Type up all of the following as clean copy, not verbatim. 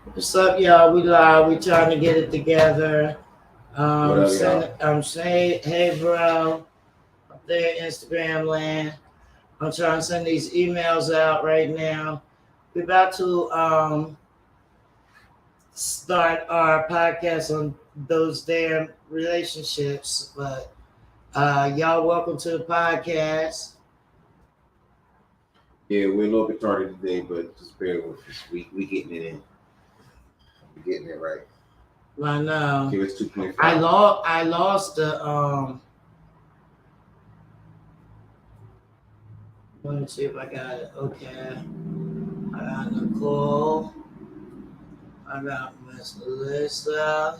What's up, y'all? We live. We trying to get it together. What up, Send. y'all? Say, hey, bro, up there, Instagram land. I'm trying to send these emails out right now. We're about to start our podcast on those damn relationships, but y'all welcome to the podcast. Yeah, we're a little bit tardy today, but just bear with us. We getting it in. We getting it right. I know. Give us 2.5. I lost the Let me see if I got it. Okay. I got Nicole. I got Miss Alyssa.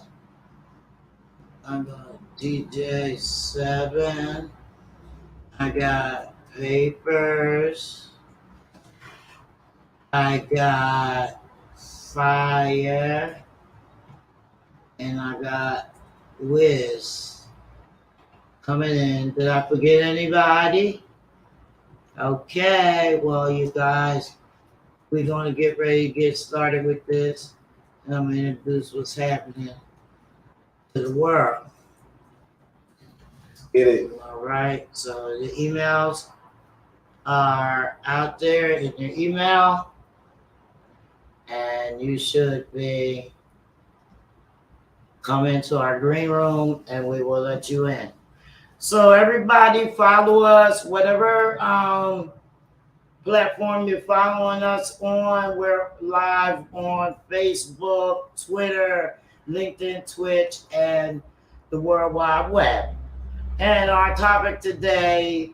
I got DJ7. I got Papers. I got Fire. And I got Wiz coming in. Did I forget anybody? Okay, well, you guys, we're going to get ready to get started with this. And I'm going to introduce what's happening to the world. Get it. All right, so the emails are out there in your email, and you should be coming to our green room, and we will let you in. So everybody, follow us, whatever platform you're following us on. We're live on Facebook, Twitter, LinkedIn, Twitch, and the World Wide Web. And our topic today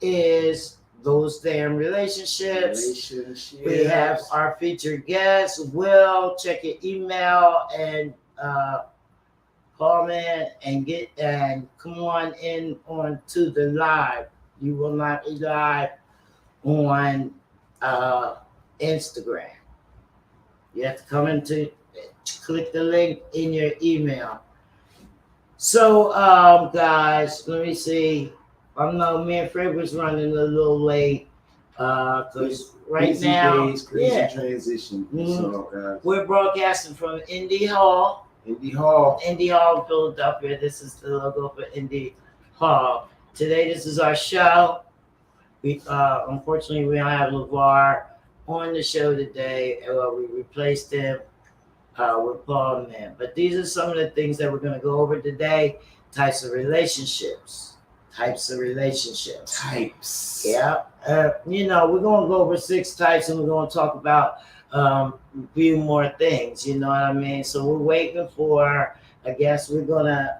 is those damn relationships. We have our featured guest, Will. Check your email and call in and come on in to the live. You will not be live on Instagram. You have to come into click the link in your email. So guys, let me see. I know me and Fred was running a little late because right now crazy transition. So, we're broadcasting from Indy Hall, Philadelphia. This is the logo for Indy Hall. Today, this is our show. We unfortunately we don't have LeVar on the show today. We replaced him with Paul Mann. But these are some of the things that we're going to go over today. Types of relationships. Yeah. We're going to go over 6 types, and we're going to talk about a few more things. You know what I mean? So we're waiting for. I guess we're going to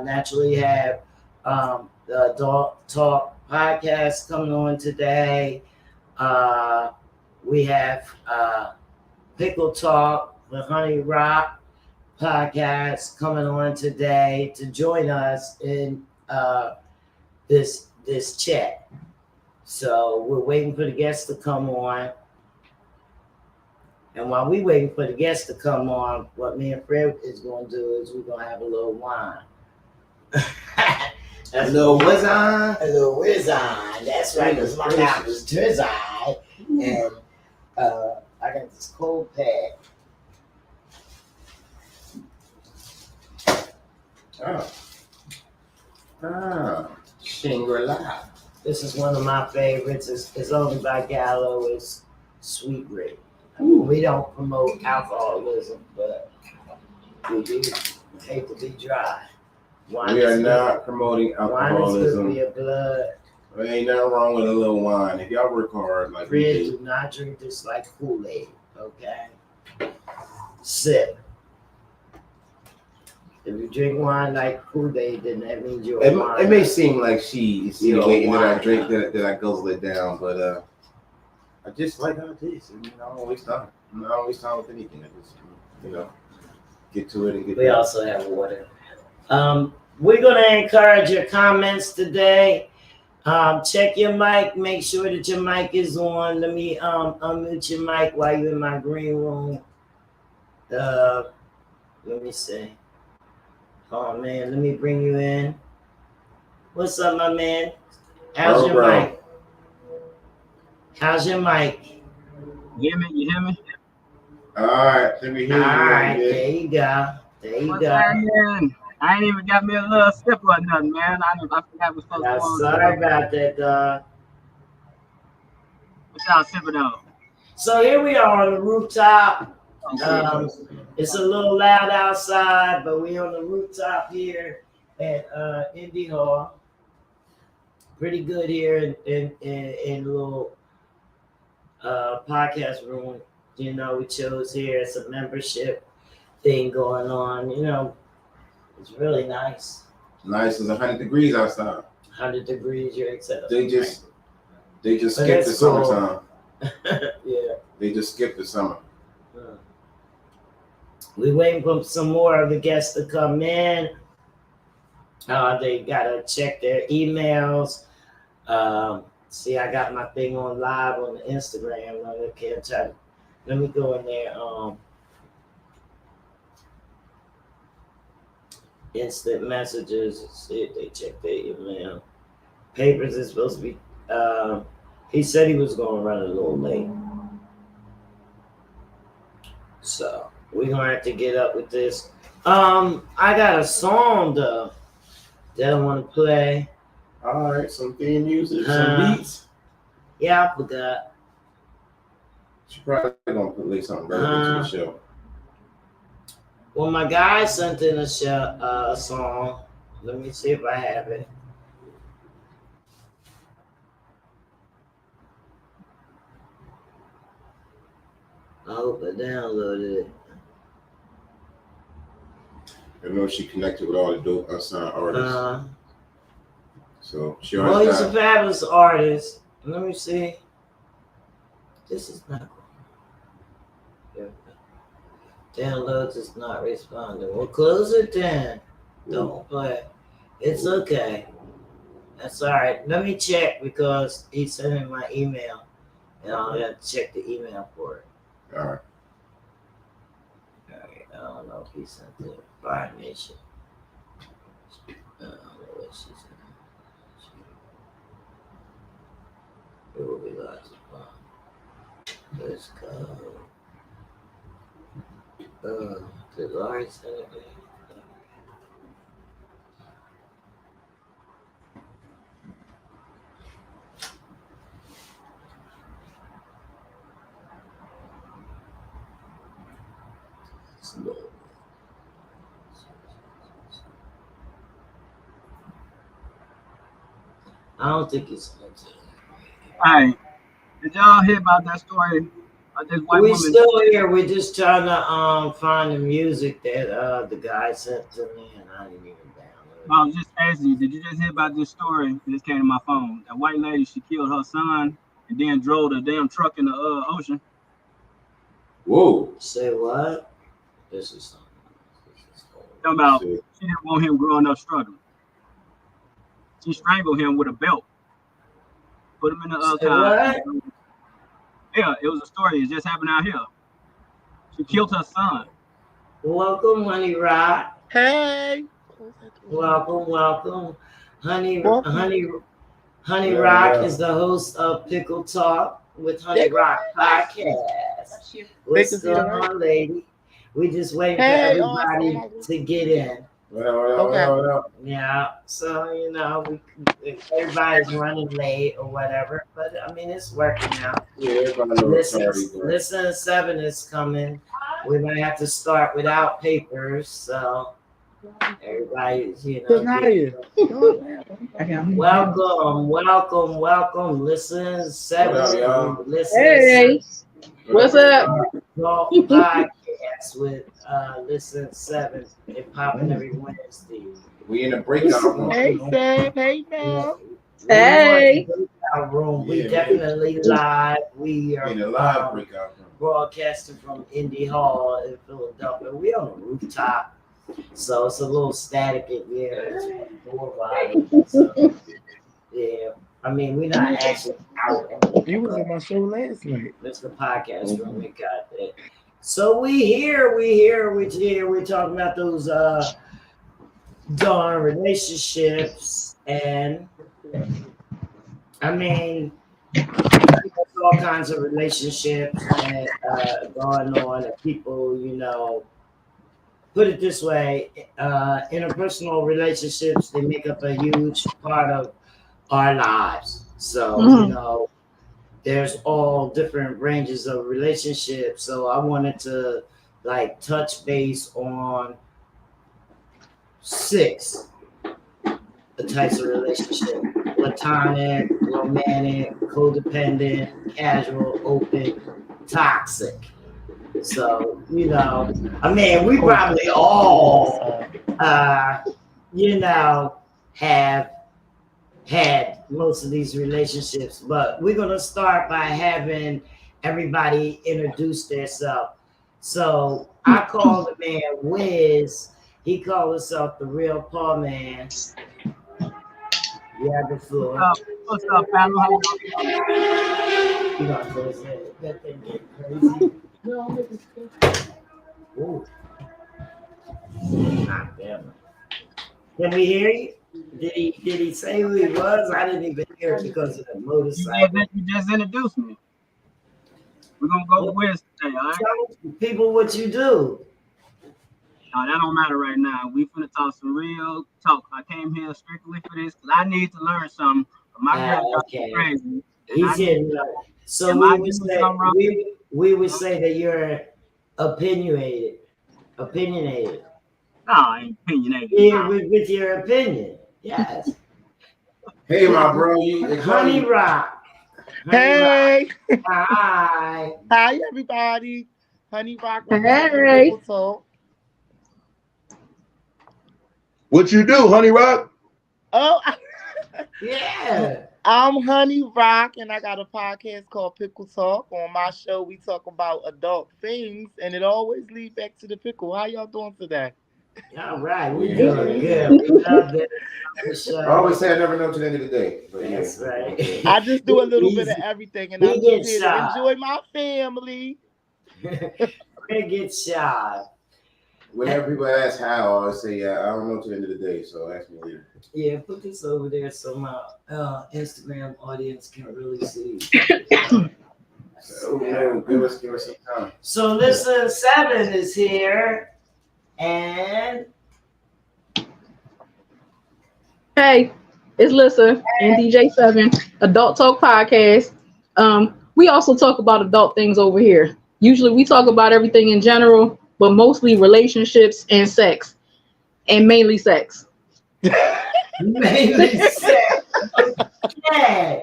naturally have the Adult Talk podcast coming on today. We have Pickle Talk with Honey Rock podcast coming on today to join us in this chat. So we're waiting for the guests to come on. And while we're waiting for the guests to come on, what me and Fred is going to do is we're going to have a little wine. A little whiz-on. That's right, because my mouth is dry. And I got this cold pack. Shangri-La. This is one of my favorites. It's only by Gallo. It's Sweet Grape. We don't promote alcoholism, but we do hate to be dry. We are not promoting alcoholism. Wine is good for your blood. There ain't nothing wrong with a little wine. If y'all work hard like we Fred, do. do not drink this like Kool-Aid, okay? Sip. If you drink wine like Kool-Aid, then that means you're a wine. It may seem like she is waiting that I drink wine. that I guzzle it down, but I just like how it tastes. I don't waste time. I don't waste time with anything. I just, get to it and get. We also have water. We're going to encourage your comments today. Check your mic. Make sure that your mic is on. Let me unmute your mic while you're in my green room. Let me see. Oh, man. Let me bring you in. What's up, my man? How's your mic? How's your mic? You hear me? You hear me? All right, let me hear All you. right, Yeah. there you go. There you What's go. happening? I ain't even got me a little sip or nothing, man. I forgot what's supposed to I'm go on. sorry about that, dog. What y'all sipping on? So here we are on the rooftop. Oh, It's a little loud outside, but we're on the rooftop here at Indy Hall. Pretty good here in a little podcast room. You know, we chose here. It's a membership thing going on. You know, it's really nice. Nice. It's 100 degrees outside. 100 degrees, you're excited. They just But skipped the that's cool. summertime. Yeah. They just skipped the summer. We waiting for some more of the guests to come in. They gotta check their emails. See, I got my thing on live on the Instagram. Let me go in there. Instant messages. See if they check their email. Papers is supposed to be. He said he was gonna run a little late, so we're gonna have to get up with this. I got a song though that I want to play. All right, some theme music, some beats. Yeah, I forgot. She probably gonna play something relevant to the show. Well, my guy sent in a song. Let me see if I have it. I hope I downloaded it. I know she connected with all the dope unsigned artists. So she already well, he's a fabulous artist. Let me see. This is not cool. Downloads is not responding. Well, close it then. Don't play. It's okay. That's all right. Let me check because he sent in my email, and I'll have to check the email for it. All right. All right. I don't know if he sent it. Fire Nation. I don't know what she said. It will be lots of fun. Let's go. Did Laurie send it? I don't think it's going to. Hey, did y'all hear about that story of this white We woman? still here. We're just trying to find the music that the guy sent to me, and I didn't even download it. I was just asking you, did you just hear about this story? It just came to my phone. That white lady, she killed her son and then drove the damn truck in the ocean. Whoa. Say what? This is something. Talking about she didn't want him growing up struggling. She strangled him with a belt. Put him in the car. Yeah, it was a story. It just happened out here. She killed her son. Welcome, Honey Rock. Hey. Welcome. Honey Rock is the host of Pickle Talk with Honey Rock Podcast. What's going on, lady? We just waiting for everybody to get in. Well. Yeah, so you know, everybody's running late or whatever, but I mean it's working out. Yeah, Listen, 7 is coming. We might have to start without papers, so everybody's, you know. Welcome. Listen, 7. Listen. Hey, what's up? Podcast with Listen 7 and popping every Wednesday. We in the breakout room. Hey, Sam. Hey, now. Hey. Room. We definitely live. We are in a live breakout room. Broadcasting from Indy Hall in Philadelphia. We on the rooftop, so it's a little static in here. So, yeah. I mean, we're not actually out. You was on my show last night. That's the podcast room. We got that. So we're here. We're talking about those darn relationships, and I mean, that's all kinds of relationships and going on, and people, you know, put it this way, interpersonal relationships, they make up a huge part of our lives. So, you know, there's all different ranges of relationships. So I wanted to like touch base on 6 the types of relationship: platonic, romantic, codependent, casual, open, toxic. So, you know, I mean, we probably all, you know, have had most of these relationships, but we're going to start by having everybody introduce themselves. So I call the man Wiz. He calls himself the real Paul Man. You have the floor. What's up, family? How You know, that thing get crazy. Ooh. Not them. Can we hear you? Did he say who he was? I didn't even hear it because of the motorcycle. You just introduced me. We're gonna go with today, all right? Tell people what you do. No, that don't matter right now. We finna talk some real talk. I came here strictly for this because I need to learn something. My girl Okay. crazy. He's in. So we would say that you're opinionated. Opinionated. No, I ain't opinionated. Yeah, with your opinion. Yes. Hey, my bro. Honey Rock. Hey. Hi. Hi, everybody. Honey Rock. Hey. What you do, Honey Rock? Oh, Yeah. I'm Honey Rock, and I got a podcast called Pickle Talk. On my show, we talk about adult things, and it always leads back to the pickle. How y'all doing today? All right. We doing good. We love it. I always say I never know to the end of the day. But That's yeah. right. I just do a little bit of everything, and he I'm gets just here to shy. enjoy my family. They get shy. Whenever people ask how, I always say, yeah, I don't know to the end of the day, so ask me later. Yeah, put this over there so my Instagram audience can really see. So, give us some time. So listen, 7 is here, and Hey, it's Lissa and DJ7, Adult Talk Podcast. We also talk about adult things over here. Usually we talk about everything in general, but mostly relationships and sex, and mainly sex. mainly sex. Yeah.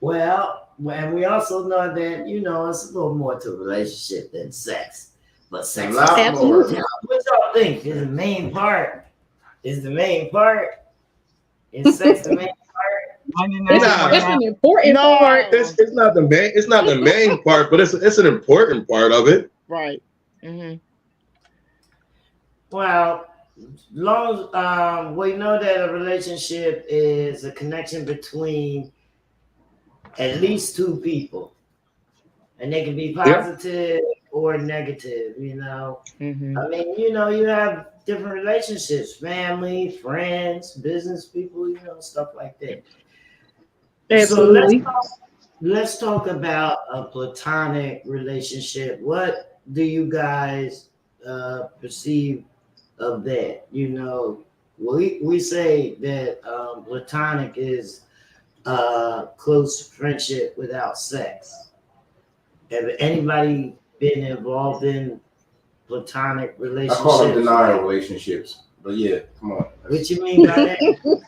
Well, and we also know that, you know, it's a little more to a relationship than sex. But sex, A lot Absolutely. more. what y'all think is the main part? Is the main part? Is sex the main part? It's an important part. It's not the main part, but it's an important part of it. Right. Mm-hmm. Well, we know that a relationship is a connection between at least 2 people, and they can be positive or negative. You know, Mm-hmm. I mean, you know, you have different relationships: family, friends, business people. You know, stuff like that. Absolutely. So let's talk about a platonic relationship. What do you guys perceive of that? You know, we say that platonic is close friendship without sex. Have anybody been involved in platonic I relationships? call them denial relationships. But yeah, come on. What you mean by that?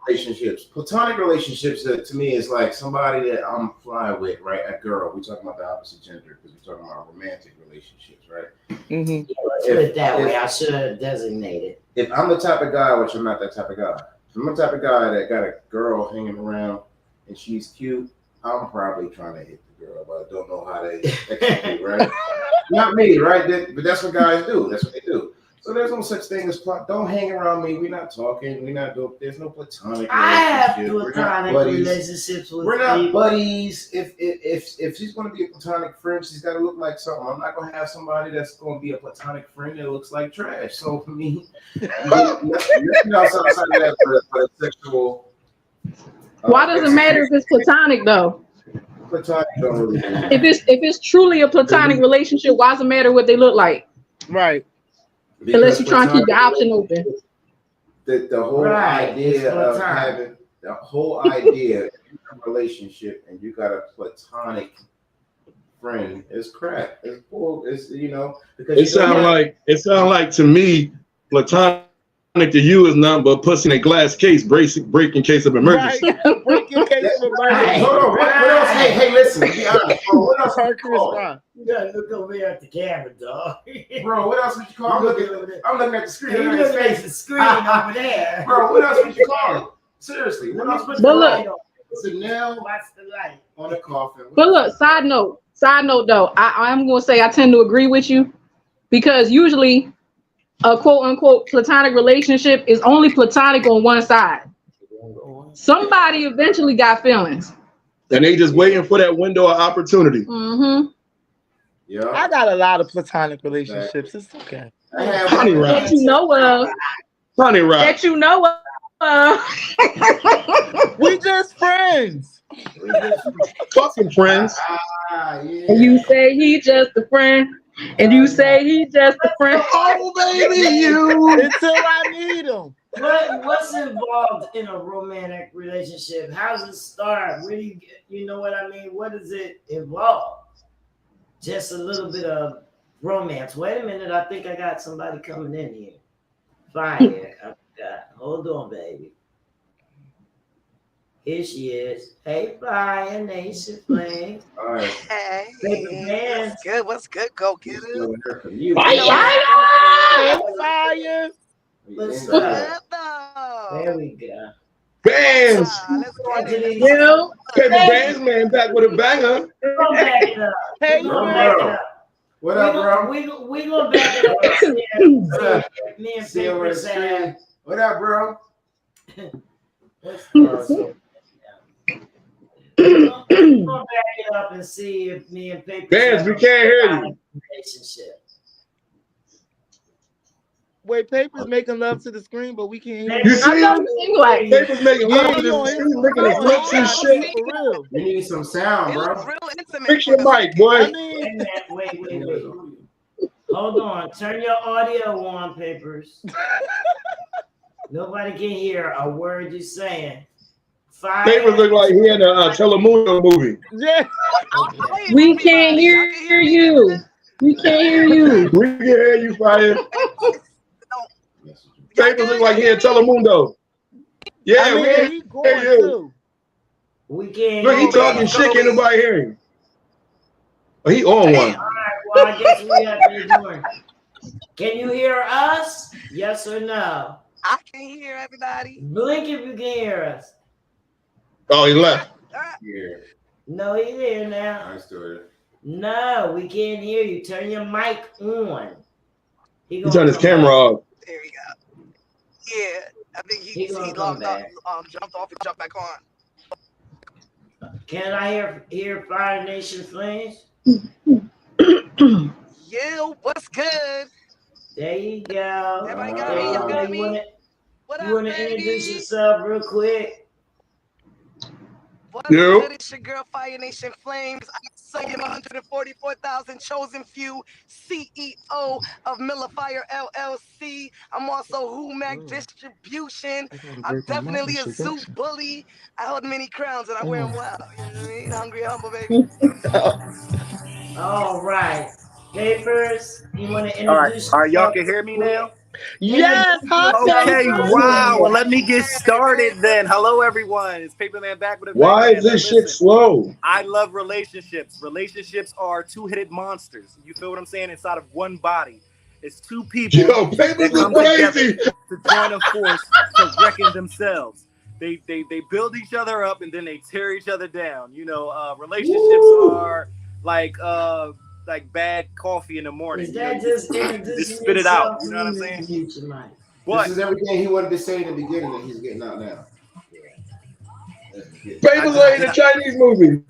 Relationships. Platonic relationships to me is like somebody that I'm flying with, right? A girl. We're talking about the opposite gender because we're talking about romantic relationships, right? Mm-hmm. Put it that way. I should have designated. If I'm the type of guy, which I'm not that type of guy, if I'm the type of guy that got a girl hanging around and she's cute, I'm probably trying to hit the girl, but I don't know how to execute, right? Not me, right? But that's what guys do. That's what they do. So there's no such thing as don't hang around me. We're not talking. We're not doing. There's no platonic. I have relationship. platonic relationships with We're not people. buddies. If she's going to be a platonic friend, she's got to look like something. I'm not going to have somebody that's going to be a platonic friend that looks like trash. So for me, nothing else outside of that for a sexual. Why does it matter if it's platonic though? platonic don't really mean. If it's truly a platonic relationship, why does it matter what they look like? Right. Unless you're trying to keep the option open. The whole Right, it's idea of platonic. having the whole idea of a relationship and you got a platonic friend is crap. It's bull. It's because It sound like to me, platonic to you is nothing but pussy in a glass case, break in case of emergency. Right. Break in case of Hey, emergency. hold on. What else? Hey, listen. Be honest, bro. What else would you Chris call it? Rock. You gotta look over here at the camera, dog. Bro, what else would you call it? I'm looking at the screen. You Look at look his at face. the screen over there. Bro, what else would you call it? Seriously, what else would you But call look- it? It's a nail Watch the light. on a coffin. But look, side note though, I'm gonna say I tend to agree with you because usually a quote unquote platonic relationship is only platonic on one side. Somebody eventually got feelings. And they just waiting for that window of opportunity. Mm-hmm. Yeah. I got a lot of platonic relationships. It's okay. I have Honey one. Rock. That you know of. Honey Rock. That you know of. We just friends. Fucking friends. Yeah. And you say he just a friend. And you say he just a friend. Oh, baby, you. Until I need them. What's involved in a romantic relationship? How does it start? Where do you get, you know what I mean? What does it involve? Just a little bit of romance. Wait a minute, I think I got somebody coming in here. Fire. Hold on, baby. Here she is. Hey, Fire Nation Flame. All right. Hey, Baby man. what's good? What's good? Go get it. Never heard from you. Hey, Fire. What's Yeah. up? Good though. There we go. Bands. Let's Going get to it. these- You Paper Bands man back with a banger. Go back it up. Hey, We gonna bro. back it up. What up, bro? We gonna back it up. See, me and See over Paper the said, screen. What up, bro? we're gonna back it up and see if me and Paper Bands, have we a can't hear you. relationship. Wait, Paper's making love to the screen, but we can't hear You you. see I know him? the thing like Papers making love Yeah, to you on the his- screen, licking his lips and shit. For real. We need some sound, It bro. looks real intimate. Fix for your the mic, second. boy. I mean, Wait. Hold on. Turn your audio on, Papers. Nobody can hear a word you're saying. Fire. Papers look like he in a Telemundo movie. yeah. Wait, we everybody, can't y'all hear can me? you. We can't hear you. We can hear you, Fire. Y'all Papers good? look like he Y'all in can hear me? Telemundo. Yeah, I mean, we he going you. too. We can't Look, he hear talking you. shit, can't nobody hear him. Oh, he on one. All right, well, I guess we have to ignore it. Can you hear us? Yes or no? I can hear everybody. Blink if you can hear us. Oh, he left. Yeah, No, he's here now. I still here. No, we can't hear you. Turn your mic on. He turned his camera off. There we go. Yeah, I think He he gonna come logged back. up, jumped off and jumped back on. Can I hear Fire Nation Flames? Yeah, what's good? There you go. Everybody got There me? you Y'all go. got me? You wanna, What you up, wanna baby? introduce yourself real quick? What's Yo. good? It's your girl, Fire Nation Flames. I'm saying 144,000 chosen few, CEO of Miller Fire LLC. I'm also Humac Distribution. I'm definitely a zoo bully. I hold many crowns and I wear them well. You know what I mean? Hungry, humble, baby. All right. Papers, you wanna introduce All right, yourself? y'all can hear me now? Yes, hot Okay, dog. wow. Well, let me get started then. Hello, everyone. It's Paperman back with a Why bang, is man. this Listen, shit slow? I love relationships. Relationships are two-headed monsters. You feel what I'm saying? Inside of one body. It's two people Yo, Papers that is come together crazy. to join a force to reckon themselves. They build each other up and then they tear each other down. You know, relationships are like bad coffee in the morning. Is You know, that just introducing just spit it out. yourself? You know what I'm saying? Mute your mic. What? This is everything he wanted to say in the beginning that he's getting out now. Papers like the Chinese movie.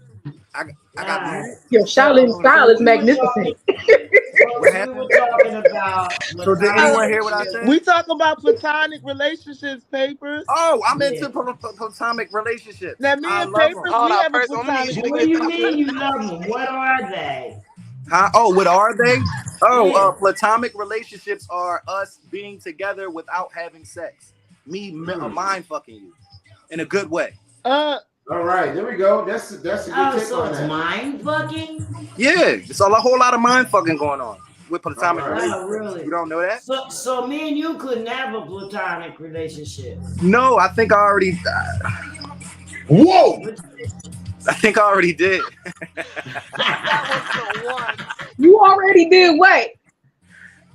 I got muted. Your Shaolin style is magnificent. What happened? We were talking about. So did anyone hear what I said? We talk about platonic relationships, Papers. Oh, I'm Yeah. into platonic relationships. Now, me I and love Papers, them. Hold we on, have a first, let me platonic use you. What do you relationship. mean you love them? What are they? Huh? Oh, what are they? Oh, Yeah. platonic relationships are us being together without having sex. Me mind fucking you in a good way. All right, there we go. That's a good Oh, take so on it's that. mind fucking? Yeah, it's a whole lot of mind fucking going on with platonic All right. relationships. Oh, really? You don't know that? So me and you couldn't have a platonic relationship. No, I think I already. Whoa! I think I already did. That was the one. You already did what?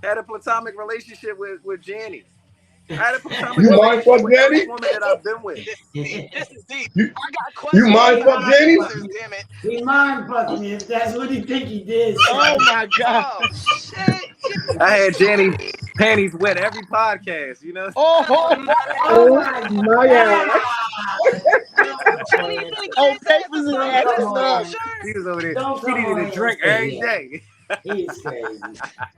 Had a platonic relationship with Jenny. I had a platonic You mind relationship fuck with every Jenny? woman that I've been with. This is deep. You- I got questions. You mind fuck Jenny? Damn it. He mind fucked me if that's what he think he did. Oh my God. Oh, shit. I had Jenny panties wet every podcast, you know? Oh, Oh my God. Jenny, you think Oh, Chance had Papers the is same acting dress up. t-shirt? She was over there. Don't She come needed on a here drink and every say day. He's crazy.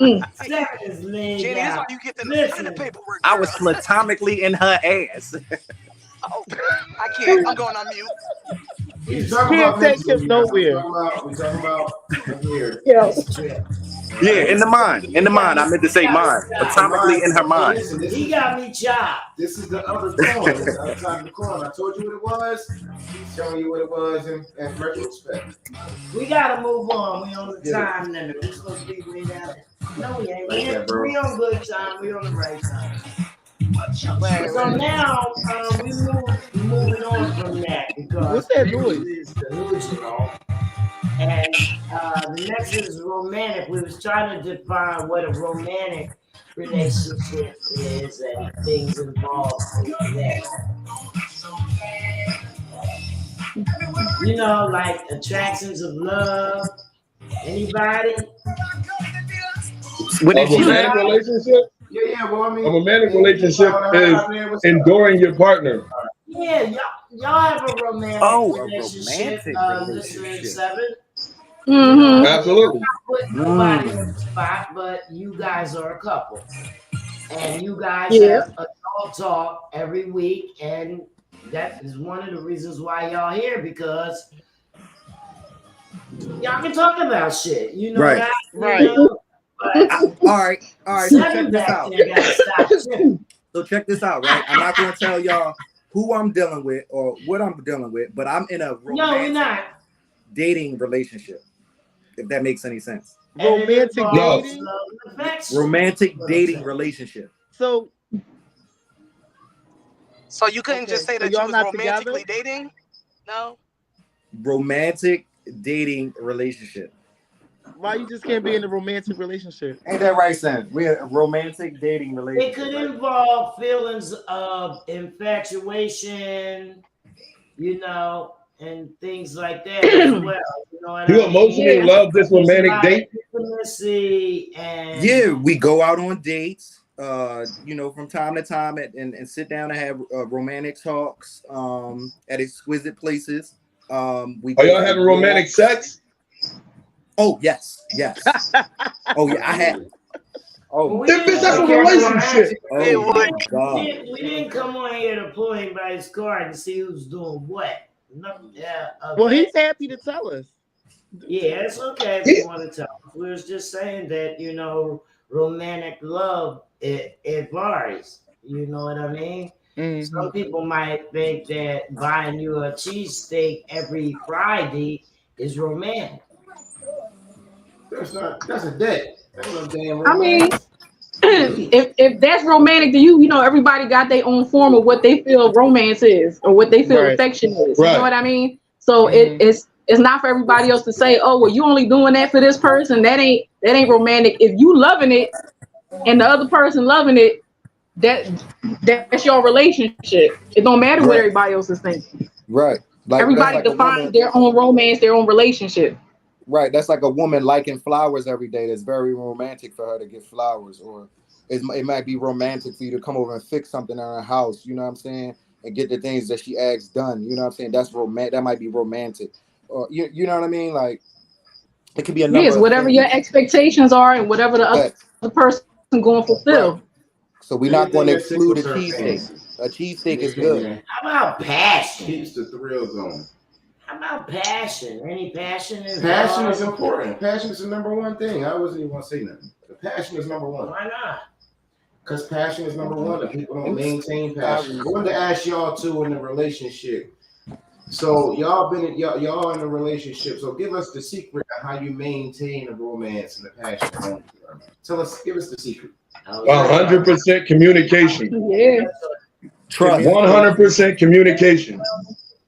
Mm. Seven is laid Jenny, this is why out. you get the Listen. paperwork. I was girl. platonically in her ass. Oh, I can't. I'm going on mute. He's talking Can't about take mentally him now. nowhere. We're talking about here. Yeah. Yeah, in the mind. In the mind. I meant to say mind. Platomically in her mind. Listen, this He is, got me chopped. this is the other coin. This is the other side of the coin. I told you what it was. He's showing you what it was in retrospect. We gotta move on. We on the Yeah. time limit. We supposed to be way down. No, we ain't. Like that, bro. We on good time. We on the right time. Wait, So now we moving on from that because What's that this noise? is delusional. And the next is romantic. We was trying to define what a romantic relationship is and things involved in that. You know, like attractions of love. Anybody? What A did you say? romantic relationship? Yeah, well, I mean, A romantic relationship is enduring your partner. Yeah, y'all have a romantic relationship. Mr. Seven. Mm-hmm. Absolutely. I'm not putting nobody on the spot, but you guys are a couple. And you guys have adult talk every week, and that is one of the reasons why y'all here, because y'all can talk about shit. You know Right. that? Right. You know? But All right. So check Seven this back out. there gotta stop too. So check this out, right? I'm not going to tell y'all who I'm dealing with or what I'm dealing with, but I'm in a No, we're romantic not. dating relationship, if that makes any sense. And it Romantic involves dating? love and affection. Romantic dating relationship. So So you couldn't just say so that you y'all was not romantically together? dating? No. Romantic dating relationship. why you just can't be in a romantic relationship? Ain't that right, Sam? We're a romantic dating It relationship. could right? involve feelings of infatuation, you know, and things like that as well. You know what You I emotionally mean? love this There's a romantic lot of date? intimacy and Yeah, we go out on dates, you know, from time to time and sit down and have romantic talks at exquisite places. We Are go y'all for having romantic walks. sex? Oh, yes. Oh, yeah, I had. Oh, Then bitch, that's a relationship. oh my we God. didn't come on here to pull anybody's card and see who's doing what. No, yeah, Well, okay. he's happy to tell us. Yeah, it's okay if you want to tell us. We was just saying that, you know, romantic love, it varies. You know what I mean? Mhm. Some people might think that buying you a cheesesteak every Friday is romantic. That's a date. That's no damn I mean, romance. if that's romantic to you, you know, everybody got their own form of what they feel romance is or what they feel Right. affection is. Right. You know what I mean? So Mhm. it's not for everybody else to say, oh, well, you only doing that for this person. That ain't romantic. If you loving it and the other person loving it, that's your relationship. It don't matter what Right. everybody else is thinking. Right. Like, Everybody that's like a defines woman, their own romance, their own relationship. right. That's like a woman liking flowers every day. That's very romantic for her to get flowers, or it might be romantic for you to come over and fix something in her house. You know what I'm saying? And get the things that she asks done. You know what I'm saying? That's romantic. That might be romantic. or you know what I mean? Like it could be a number. Yes, of whatever things. your expectations are, and whatever the other person going to fulfill. Right. So we're not going to Anything that exclude a tickles her cheesesteak. fancy. A cheesesteak is Anything good. that How about passion? keeps the thrills on. How about passion? Any passion in Passion is important. Passion is the number one thing. I wasn't even want to say nothing. The passion is number one. Why not? Because passion is number one. And people don't maintain passion. I wanted to ask y'all too in the relationship. So y'all in a relationship. So give us the secret of how you maintain the romance and the passion. Give us the secret. 100% communication. Yeah. Trust. 100% communication.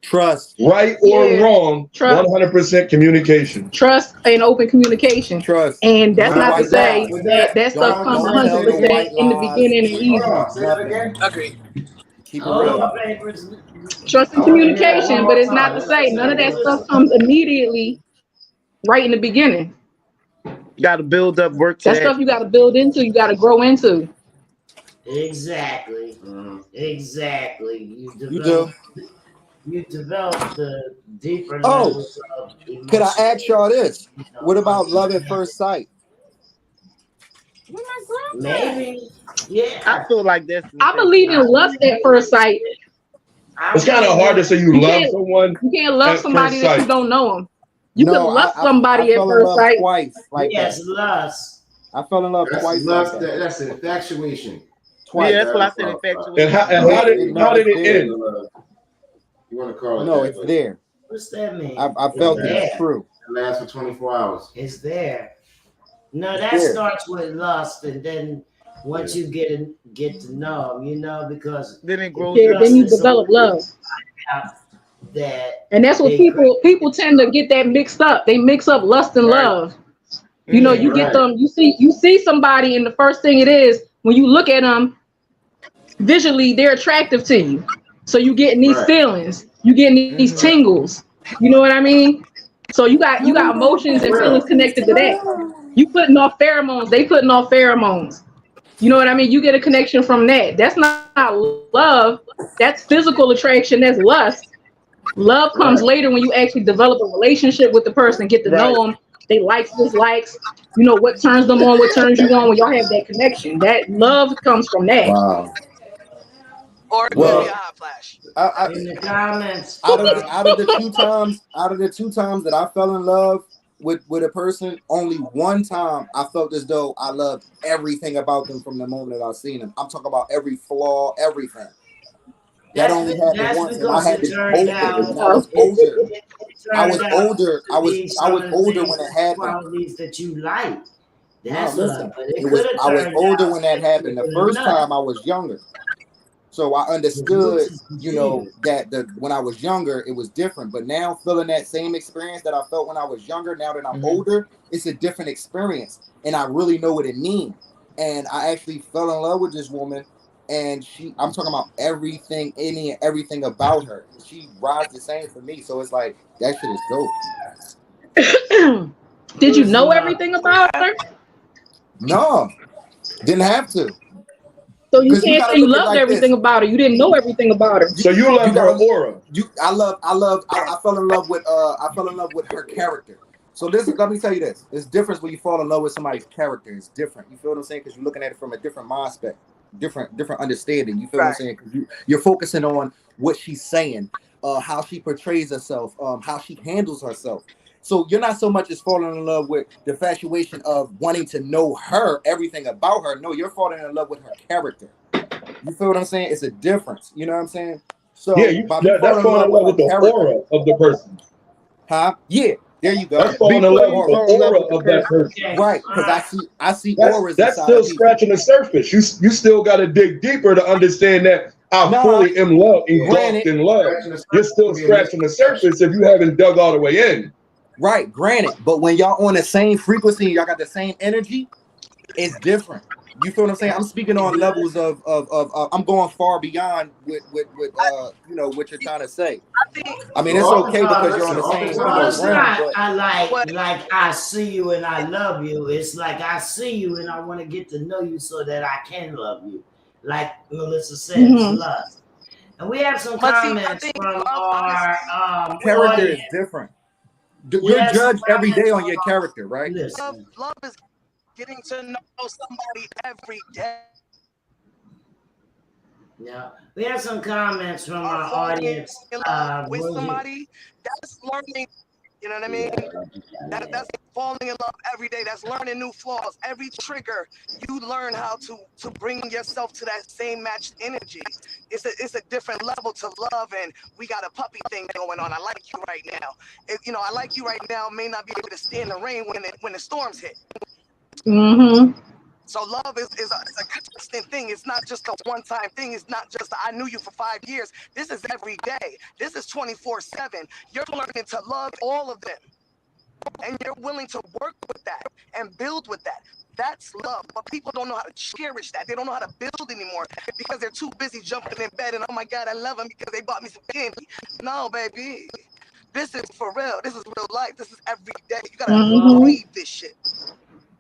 Trust. Right or wrong, Trust. 100% communication. Trust and open communication. Trust. And that's No not to white say lies. that stuff comes Don't tell no 100% white in the lies. beginning and easy. Hold on, say that again. Agreed. Keep it Hold real. on, papers. Trust and communication, but it's not to say none of that stuff comes immediately right in the beginning. You got to build up work to That stuff you got to build into, you got to grow into. Exactly. Exactly. You develop the deeper Oh, levels of emotion. could I ask y'all this? What about love at first sight? Maybe. Yeah. I feel like that's. I believe in lust at first sight. It's kind of hard to say you love someone. You can't love at somebody first that you sight. don't know them. You No, can love I somebody at fell in first love sight. twice. Like Yes, that. lust. I fell in love twice. Lust, Like that. that's an infatuation. Twice. Yeah, that's what I said. Infatuation. And how did it end? You want to call it? No, that, it's but there. What's that mean? I felt It's it. there. It's true. It lasts for 24 hours. It's there. No, that Yeah. starts with lust, and then once you get to know them, you know, because Then it grows. Yeah, then you develop love. that And that's what they people tend to get that mixed up. They mix up lust and Right. love. You know, you get Right. them, you see somebody, and the first thing it is, when you look at them, visually, they're attractive to you. So you getting these Right. feelings, you getting these tingles. You know what I mean? So you got emotions and feelings connected to that. You putting off pheromones, they putting off pheromones. You know what I mean? You get a connection from that. That's not love. That's physical attraction. That's lust. Love comes later when you actually develop a relationship with the person, get to know them, they likes, dislikes, you know, what turns them on, what turns you on, when y'all have that connection. That love comes from that. Wow. Or it Well, could be a hot flash. in the comments. Out of the two times that I fell in love with a person, only one time I felt as though I loved everything about them from the moment that I seen them. I'm talking about every flaw, everything. That only happened once, and I had to older. And I was older. I was older. I was older when it happened. Qualities that you like. Now, That's listen, love. But it I was turned older out when that happened. The first time I was younger, so I understood, you know, that when I was younger it was different. But now, feeling that same experience that I felt when I was younger, now that I'm older, it's a different experience, and I really know what it means. And I actually fell in love with this woman. And I'm talking about everything, any and everything about her. She rides the same for me. So it's like, that shit is dope. Did you know everything about her? No, didn't have to. So you 'Cause you can't gotta say you look at it loved like everything this. about her. You didn't know everything about her. So you love her aura. I fell in love with her character. So let me tell you this. It's different when you fall in love with somebody's character. It's different. You feel what I'm saying? Because you're looking at it from a different mindset. Different understanding. You feel what I'm saying? 'Cause you're focusing on what she's saying, how she portrays herself, how she handles herself. So you're not so much as falling in love with the infatuation of wanting to know her, everything about her. No, you're falling in love with her character. You feel what I'm saying? It's a difference. You know what I'm saying? So Yeah, that's falling in love with the aura of the person. Huh? Yeah. There you go. That's falling in love with the aura of that person. Right, because I see auras. That's still scratching the surface. You still got to dig deeper to understand that I fully am love, engulfed in love. You're still scratching the surface if you haven't dug all the way in. Right, granted, but when y'all on the same frequency, y'all got the same energy, it's different. You feel what I'm saying? I'm speaking on levels of I'm going far beyond with you know what you're trying to say. I mean, it's okay because you're on the same It's not but I like I see you and I love you. It's like I see you and I want to get to know you so that I can love you. Like Melissa said, it's lust. And we have some comments from our character is audience. different. You're judged every day on your character, right? Love is getting to know somebody every day. Yeah, we have some comments from our audience. With somebody, that's learning. You know what I mean? That's falling in love every day. That's learning new flaws. Every trigger, you learn how to bring yourself to that same matched energy. It's a different level to love, and we got a puppy thing going on. I like you right now. I like you right now may not be able to stand the rain when the storms hit. Mm-hmm. So love is a constant thing. It's not just a one-time thing. It's not just I knew you for 5 years. This is every day. This is 24/7. You're learning to love all of them. And you're willing to work with that and build with that. That's love. But people don't know how to cherish that. They don't know how to build anymore because they're too busy jumping in bed and, oh my God, I love them because they bought me some candy. No, baby. This is for real. This is real life. This is every day. You got to breathe this shit.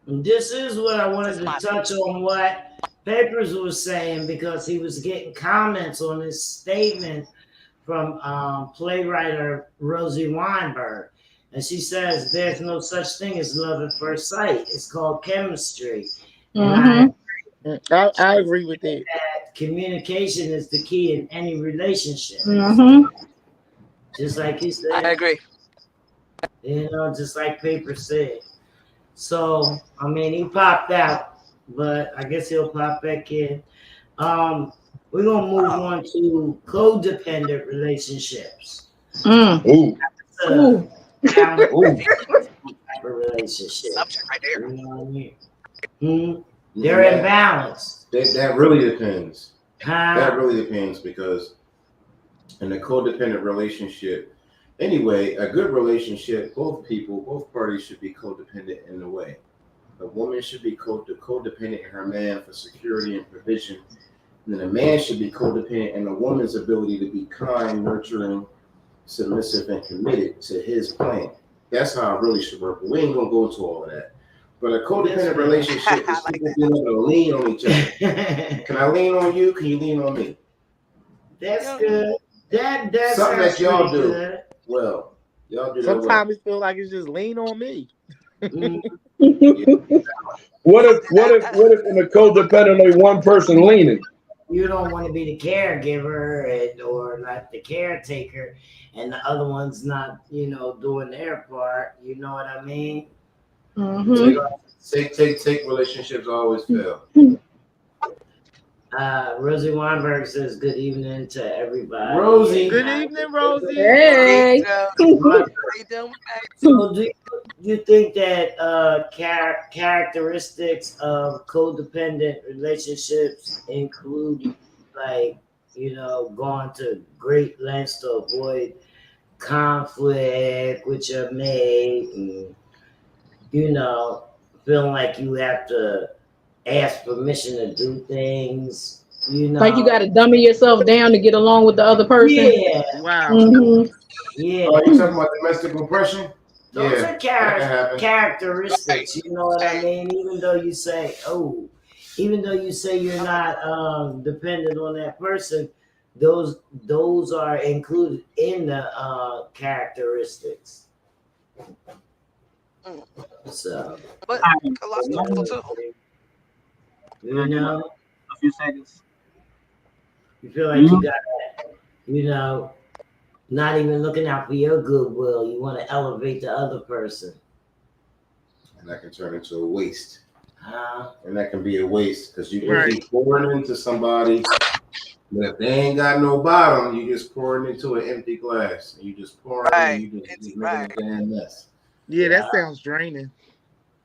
This is what I wanted to touch on what Papers was saying, because he was getting comments on his statement from playwright Rosie Weinberg. And she says there's no such thing as love at first sight. It's called chemistry. And I agree with that. Communication is the key in any relationship. Just like you said. I agree. Just like Paper said. So, I mean, he popped out, but I guess he'll pop back in. We're going to move on to codependent relationships. Ooh. Relationship. Subject right there. You know what I mean? They're imbalanced. That really depends. Huh? That really depends, because in a codependent relationship, anyway, a good relationship, both parties should be codependent in a way. A woman should be codependent in her man for security and provision. And then a man should be codependent in a woman's ability to be kind, nurturing, submissive, and committed to his plan. That's how it really should work. But we ain't gonna go into all of that. But a codependent relationship is people being able to lean on each other. Can I lean on you? Can you lean on me? That's good. That's something that y'all do. Good. Well, y'all do that. Sometimes it feels like it's just lean on me. What if in a codependent only one person leaning? You don't want to be the caregiver or like the caretaker, and the other one's not, doing their part. You know what I mean? Take relationships always fail. Rosie Weinberg says good evening to everybody. Rosie. Good evening, Rosie. Hey. So do you think that characteristics of codependent relationships include, like, going to great lengths to avoid conflict with your mate, and feeling like you have to ask permission to do things, like you got to dummy yourself down to get along with the other person? Yeah. Wow. Yeah. Oh, you talking about domestic oppression? Those are characteristics, you know what I mean? Even though you say you're not dependent on that person, those are included in the characteristics. So, but a few seconds. You feel like you got, not even looking out for your goodwill. You want to elevate the other person. And that can turn into a waste. And that can be a waste, because you can keep pouring into somebody, but if they ain't got no bottom, you just pouring into an empty glass. And you just pouring, and you just making a damn mess. Yeah, that sounds draining.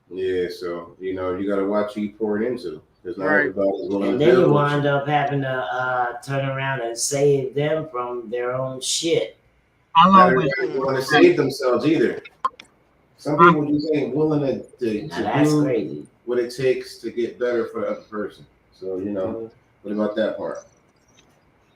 Yeah, so you got to watch who you pour it into, because not everybody's willing and to. then you wind up having to turn around and save them from their own shit. Not everybody want to save themselves either. Some people just ain't willing to do crazy. What it takes to get better for the other person. So what about that part?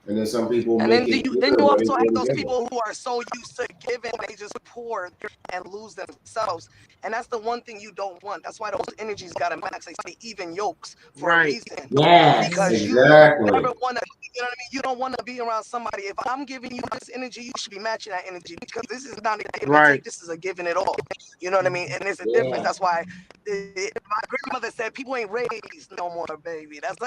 And then some people And make then it. you also have those people who are so used to giving, they just pour and lose themselves. And that's the one thing you don't want. That's why those energies got to max. They say even yolks for a reason. Yes. Because you Exactly. never want to, you know what I mean? You don't want to be around somebody. If I'm giving you this energy, you should be matching that energy, because this is not a give and take. This is a giving it all. You know what I mean? And there's a difference. That's why my grandmother said people ain't raised no more, baby. That's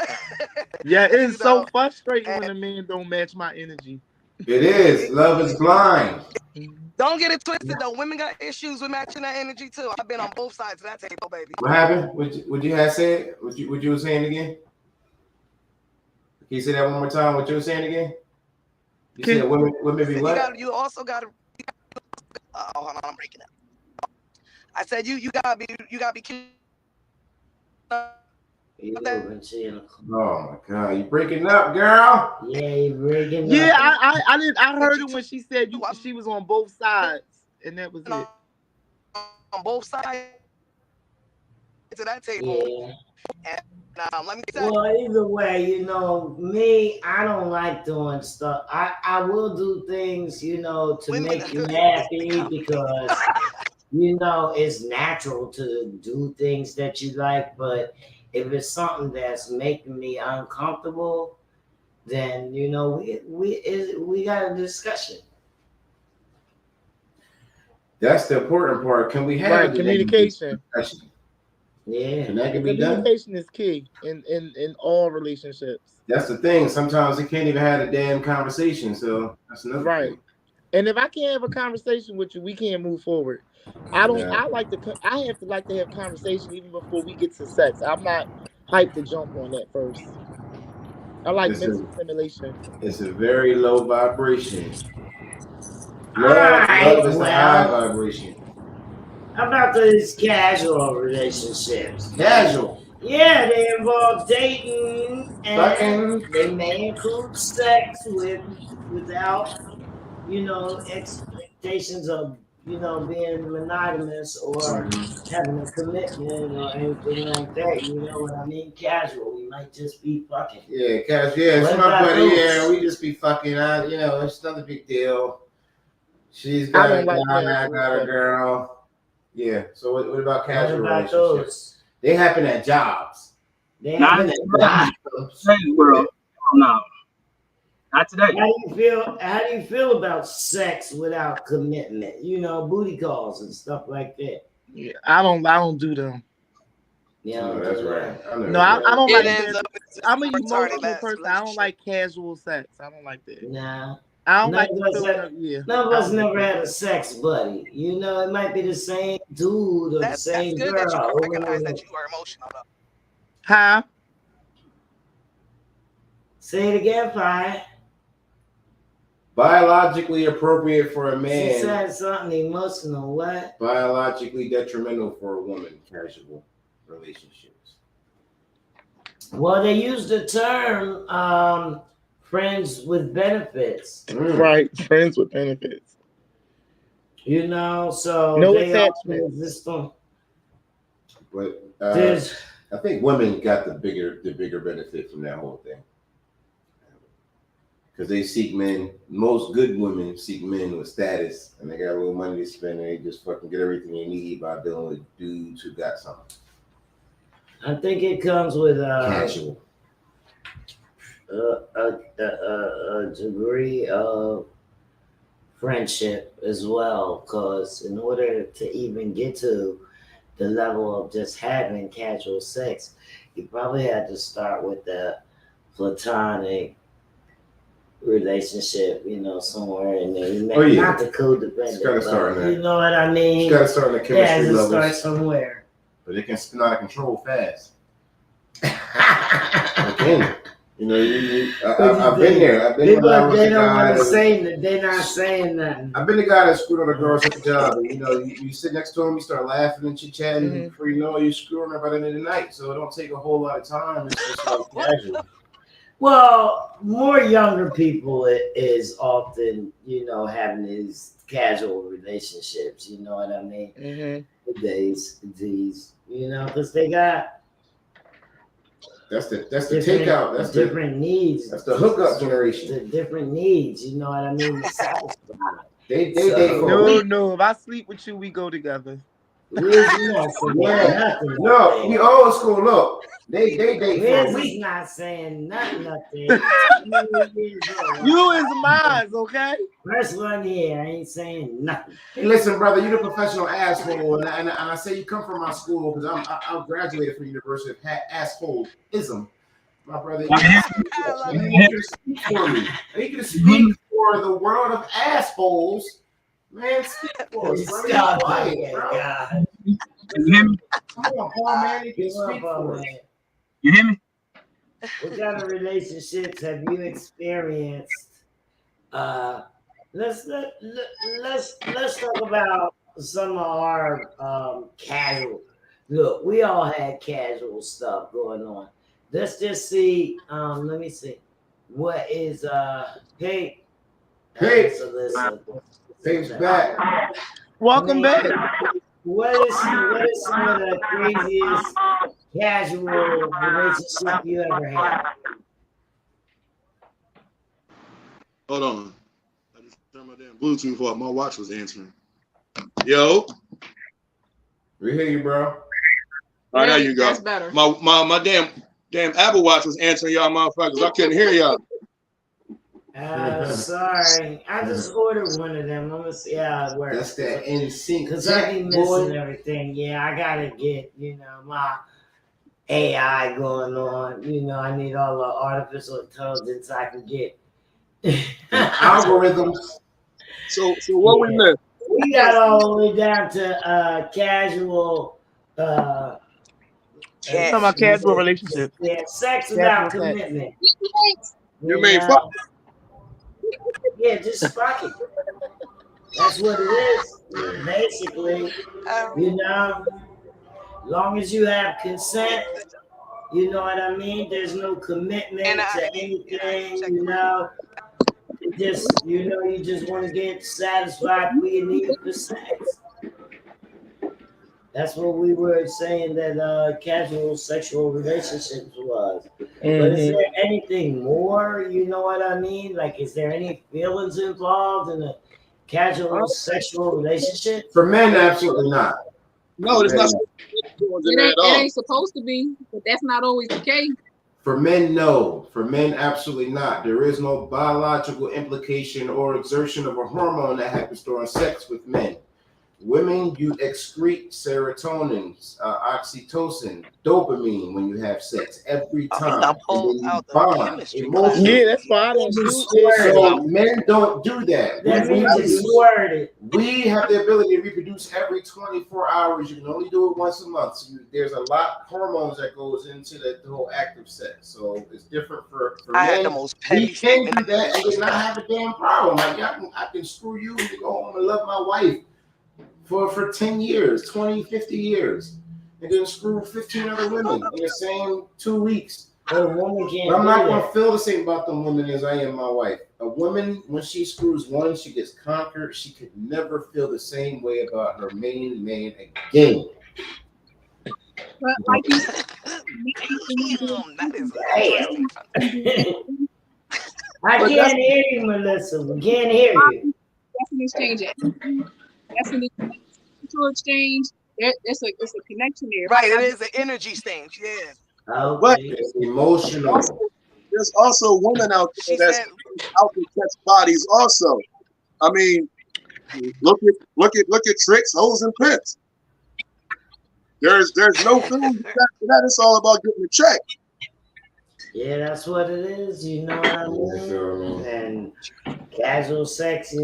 Yeah, it's you so know? frustrating when a man don't match my energy. It is. Love is blind. Don't get it twisted though. Women got issues with matching that energy too. I've been on both sides of that table, baby. What happened? What you had said? What you were saying again? Can you say that one more time? What you were saying again? You said women be what? You also got to. Hold on, I'm breaking up. I said you gotta be Oh my God, you breaking up, girl? Yeah, you breaking up. Yeah, I heard it when she said she was on both sides, and that was it. On both sides to that table. Yeah. And let me tell well, either way, you know, me, I don't like doing stuff. I will do things, you know, to make you happy because, you know, it's natural to do things that you like. But if it's something that's making me uncomfortable, then, you know, we got a discussion. That's the important part. Can we have communication? Yeah, communication is key in all relationships. That's the thing. Sometimes you can't even have a damn conversation. So that's another thing. And if I can't have a conversation with you, we can't move forward. I have to like to have conversation even before we get to sex. I'm not hyped to jump on that first. I like mental stimulation. It's a very low vibration. Love is a high vibration. How about these casual relationships? Casual. Yeah, they involve dating and they may include sex without, you know, expectations of, you know, being monogamous or having a commitment or anything like that. You know what I mean? Casual. We might just be fucking. Yeah, casual. Yeah, it's my buddy. Yeah, we just be fucking. You know, it's not a big deal. She's got a guy, I got a girl. Yeah. So what about casual relationships? They happen at jobs. They happen at jobs. World. No. Not today. How do you feel about sex without commitment? You know, booty calls and stuff like that. Yeah, I don't do them. Yeah, that's right. No, I don't like that. I'm an emotional person. I don't like casual sex. I don't like that. Nah. I don't like none of us never had a sex buddy. You know, it might be the same dude or the same girl. That's good that you recognize that you are emotional though. Huh? Say it again, Pi. Biologically appropriate for a man. She said something emotional. What? Biologically detrimental for a woman. Casual relationships. Well, they use the term friends with benefits. Right, friends with benefits. You know, so no they attachment. But I think women got the bigger benefit from that whole thing. Because they seek men, most good women seek men with status, and they got a little money to spend, and they just fucking get everything they need by dealing with dudes who got something. I think it comes with casual. A degree of friendship as well, because in order to even get to the level of just having casual sex, you probably had to start with the platonic relationship, you know, somewhere in there. Not the codependent. Gotta start in that. You know what I mean? It's gotta start in the chemistry levels. Start somewhere. But it can spin out of control fast. Okay. You know, I've been there. I've been People, they don't want to say that. They're not saying nothing. I've been the guy that screwed on a girl at the job. And, you know, you sit next to him, you start laughing and chit-chatting, and before you know it, you're screwing her by the end of the night. So it don't take a whole lot of time. It's just like casual. Well, more younger people is often, you know, having these casual relationships. You know what I mean? These, you know, because they got That's the different, takeout. That's different needs. That's the hookup generation. The different needs, you know what I mean? To satisfy. They date for a week. No. If I sleep with you, we go together. Liz is not saying nothing. No, we old school. Look, they date for a Liz is week. not saying nothing. You is mine, okay? First one here, I ain't saying nothing. Hey, listen, brother, you're the professional asshole, and I say you come from my school because I graduated from the University of Assholeism. My brother, you can speak for me. You can speak for the world of assholes. Man, speak for us. God. You hear me? Come on, Paul, man, you can speak for us. You hear me? What kind of relationships have you experienced? Let's talk about some of our casual. Look, we all had casual stuff going on. Let's just see. Let me see. What is Pig? Pig's back. Welcome back. What is some of the craziest casual relationship you ever had? Hold on. I just turned my damn Bluetooth off. My watch was answering. Yo. We hear you, bro. All right, there you go. That's better. My damn Apple Watch was answering y'all motherfuckers. I couldn't hear y'all. Sorry. I just ordered one of them. I'm gonna see how it works. That's that NSYNC. Because I be missing everything. Yeah, I gotta get, my AI going on. I need all the artificial intelligence I can get. Algorithms. So what we missed? We got all the way down to casual. Talking about casual relationships. Yeah, sex without commitment. You mean fuck? Yeah, just fuck it. That's what it is, basically. Long as you have consent, you know what I mean? There's no commitment to anything, you just want to get satisfied for your need for sex. That's what we were saying that casual sexual relationships was. Mm-hmm. But is there anything more? You know what I mean? Like, is there any feelings involved in a casual sexual relationship? For men, absolutely not. No, it's not. It ain't supposed to be, but that's not always the case. For men, no. For men, absolutely not. There is no biological implication or exertion of a hormone that happens during sex with men. Women, you excrete serotonin, oxytocin, dopamine when you have sex every time. Bond emotionally. Yeah, that's why I don't do it. So men don't do that. That means it's squirted. We have the ability to reproduce every 24 hours. You can only do it once a month. So there's a lot of hormones that goes into the whole act of sex. So it's different for men. We can do that and did not have a damn problem. Like I can screw you and go home and love my wife for 10 years, 20, 50 years, and then screw 15 other women in the same 2 weeks. But a woman can't. I'm not going to feel the same about them women as I am my wife. A woman, when she screws one, she gets conquered. She could never feel the same way about her main man again. But like you said, that is I can't hear you, Melissa. We can't hear you. That's an exchange. That's an exchange. It's a connection there. Right, it is an energy exchange. Yeah. But it's emotional. There's also women out there that's out to catch bodies. Also, I mean, look at tricks, hoes, and pimps. There's no food for that. It's all about getting a check. Yeah, that's what it is. You know what I mean? And casual sex,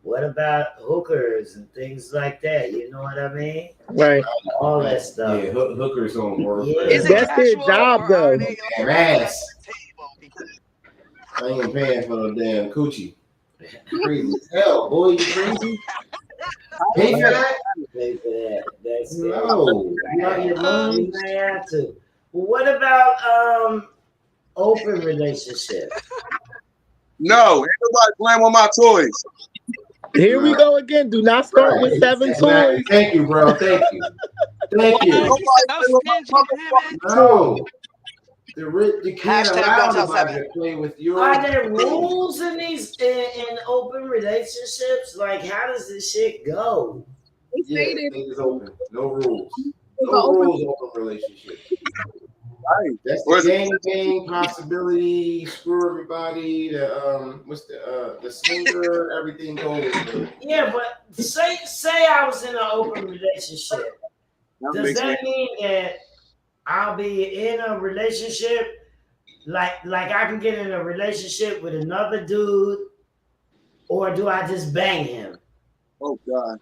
What about hookers and things like that? You know what I mean? Right. All that stuff. Yeah, hookers don't work. Yeah. That's their job, though. Damn ass. I ain't paying for no damn coochie. Crazy as hell, boy. You crazy? Pay for that? Pay for that. That's no. Your money, you may have to. What about open relationship? No, ain't nobody playing with my toys. Here we go again. Do not start with 7 toys. Thank you, bro. Thank you. Thank you. No. You can't allow nobody to play with your. Are there rules in these in open relationships? Like, how does this shit go? Yeah, it's open. No rules. No rules. Open relationship. Right. That's the gang possibility. Screw everybody. The the swinger. Everything goes. Yeah, but say I was in an open relationship. Does that mean that I'll be in a relationship? Like I can get in a relationship with another dude, or do I just bang him? Oh God.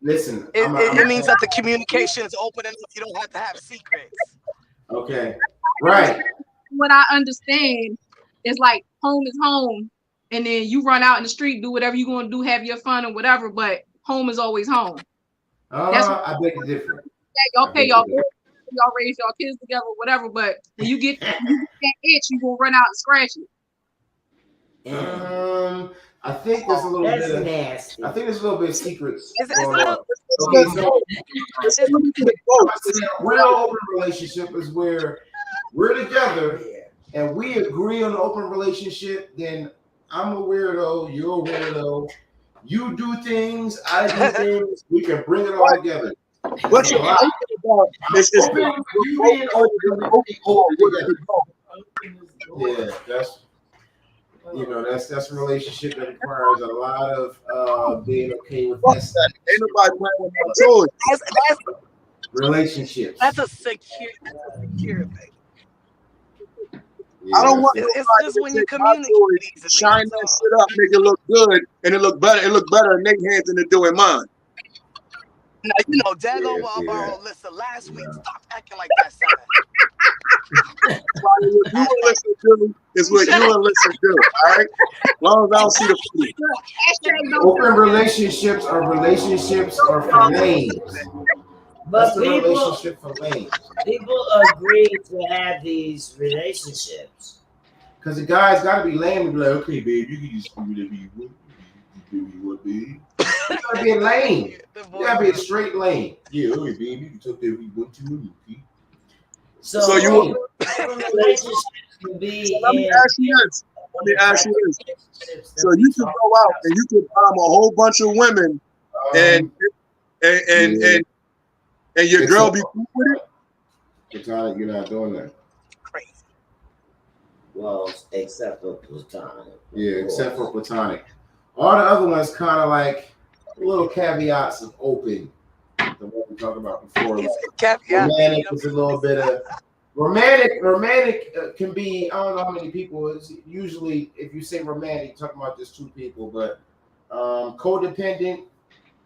Listen, it means that the communication is open enough. You don't have to have secrets. Okay, right. What I understand is like home is home, and then you run out in the street, do whatever you're gonna do, have your fun or whatever. But home is always home. I beg to differ. Okay, y'all raise y'all kids together, whatever. But when you get that itch, you gonna run out and scratch it. I think there's a little That's bit of nasty. I think there's a little bit of secrets. Real open relationship is where we're together and we agree on an open relationship. Then I'm a weirdo, you're a weirdo. You do things, I do things. We can bring it all together. What you're talking about is yeah, that's a relationship that requires a lot of being okay with this. Ain't nobody playing with my toys. That's Relationships. That's a secure thing. Yeah, I don't want it's just when you communicate. Shine that shit up, make it look good, and it look better. It look better in their hands than it do in mine. Now, Dago Alvaro, listen, last week, stop acting like that, son. What you and listen to is what you and listen to, all right? As long as I don't see the food. Open relationships are for lanes. But relationship for lanes. People agree to have these relationships. Because the guy's got to be lame and be like, okay, babe, you can just do whatever you want. You want, babe. You got to be a lane. You got to be a straight lane. Yeah, okay, babe, you can talk to every one, two, okay. So you relationships can be. Let me ask you this. So you could go out and you could bomb a whole bunch of women, and your girl be cool with it. You're not doing that. Crazy. Well, except for platonic. Yeah, except for platonic. All the other ones kind of like little caveats of open. The one we talked about before. Romantic is a little bit of romantic can be, I don't know how many people. It's usually, if you say romantic, you're talking about just two people, but codependent,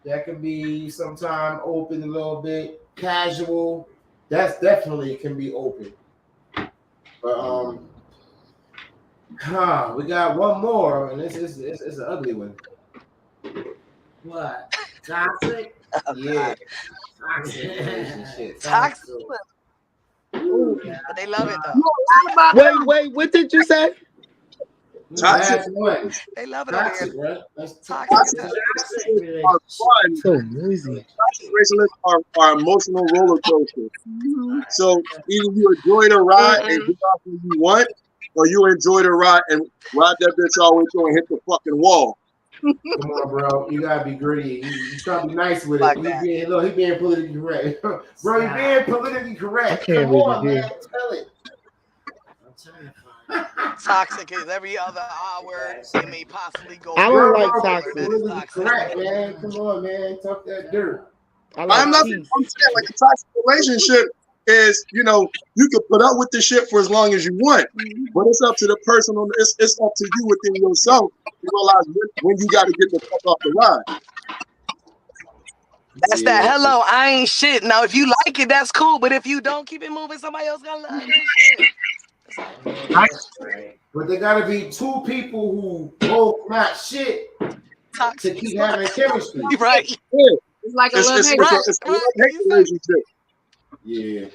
that can be sometime open a little bit. Casual, that's definitely can be open. But we got one more, and it's an ugly one. What? Toxic? Yeah. Toxic. But they love it though. Wait, what did you say? Toxic. They love it Toxic, over here. right? That's Toxic. Are fun. So noisy. Toxic relationships are emotional roller coasters. So either you enjoy the ride and get off when you want, or you enjoy the ride and ride that bitch all the way through and hit the fucking wall. Come on, bro. You gotta be gritty. You try to be nice with it. He being politically correct. Bro, you being politically correct. Come on, man. Tell it. I'm telling you. Toxic is every other hour it may possibly go. I don't like toxic. Correct, man. Come on, man. Talk that dirt. I'm saying like a toxic relationship is, you can put up with the shit for as long as you want, but it's up to the person it's up to you within yourself to realize when you got to get the fuck off the ride. That's that hello, I ain't shit. Now if you like it, that's cool, but if you don't, keep it moving. Somebody else gonna love this shit. But there gotta be two people who both not shit to keep having chemistry. Right. Yeah. It's like a love hate relationship. Yeah.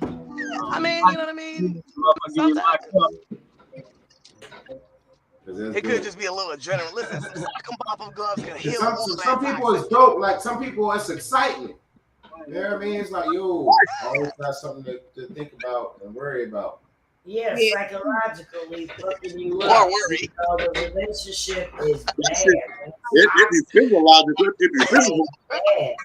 I mean, you know what I mean? It could just be a little adrenaline. Listen, some pop of gloves can heal. Some people is dope. Like some people, it's excitement. You know what I mean? It's like, yo, always got something to think about and worry about. Yeah, psychologically fucking you up. You know, the relationship is bad. It be physiological. It be physical.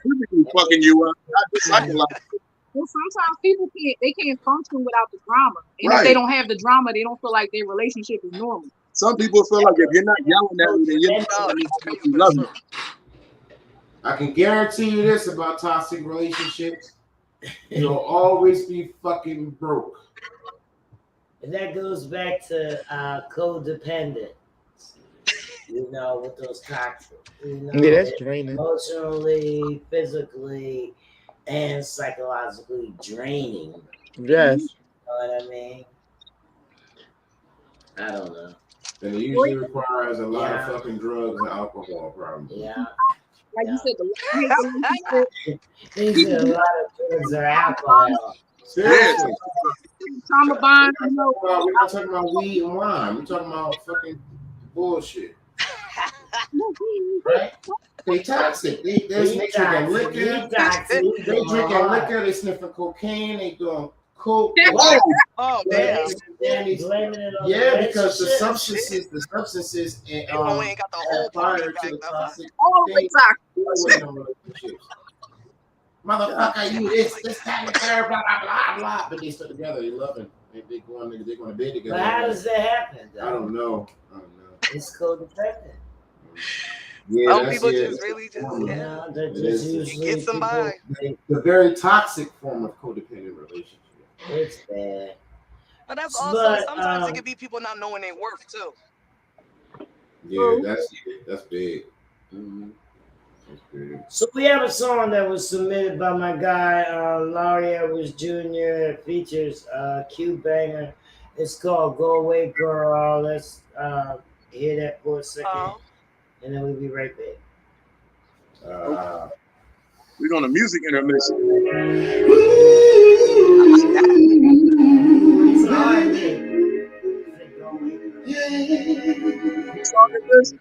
Physically fucking you up, not just psychological. Well, sometimes people can't function without the drama, and if they don't have the drama, they don't feel like their relationship is normal. Some people feel like if you're not yelling at me, then you're not you love me. I can guarantee you this about toxic relationships: you'll always be fucking broke. And that goes back to codependence. You know, with those toxic. You know, yeah, that's draining. Emotionally, physically, and psychologically draining. Yes. You know what I mean? I don't know. And it usually requires a lot of fucking drugs and alcohol, probably. Yeah. Like you said, These are a lot of drugs or alcohol. Seriously. Trauma bond. We're not talking about weed and wine. We're talking about fucking bullshit. Right? They toxic. They drinking liquor. They drinking liquor. They sniffing cocaine. They doing coke. Oh damn! Yeah, because the substances and ain't got the whole prior party to the back, toxic. All the Relationships. Motherfucker, you this, that, and the third, blah, blah, blah, blah. But they still together, they loving. They going to bed together. But how does that happen, though? I don't know. It's codependent. Yeah, some people just really just get somebody. The very toxic form of codependent relationship. It's bad. But that's also sometimes it can be people not knowing their worth too. Yeah, that's big. Mm-hmm. So we have a song that was submitted by my guy Larry Edwards Jr. It features Q Banger. It's called "Go Away Girl." Let's hear that for a second, and then we'll be right back. We're doing a music intermission. What song is this?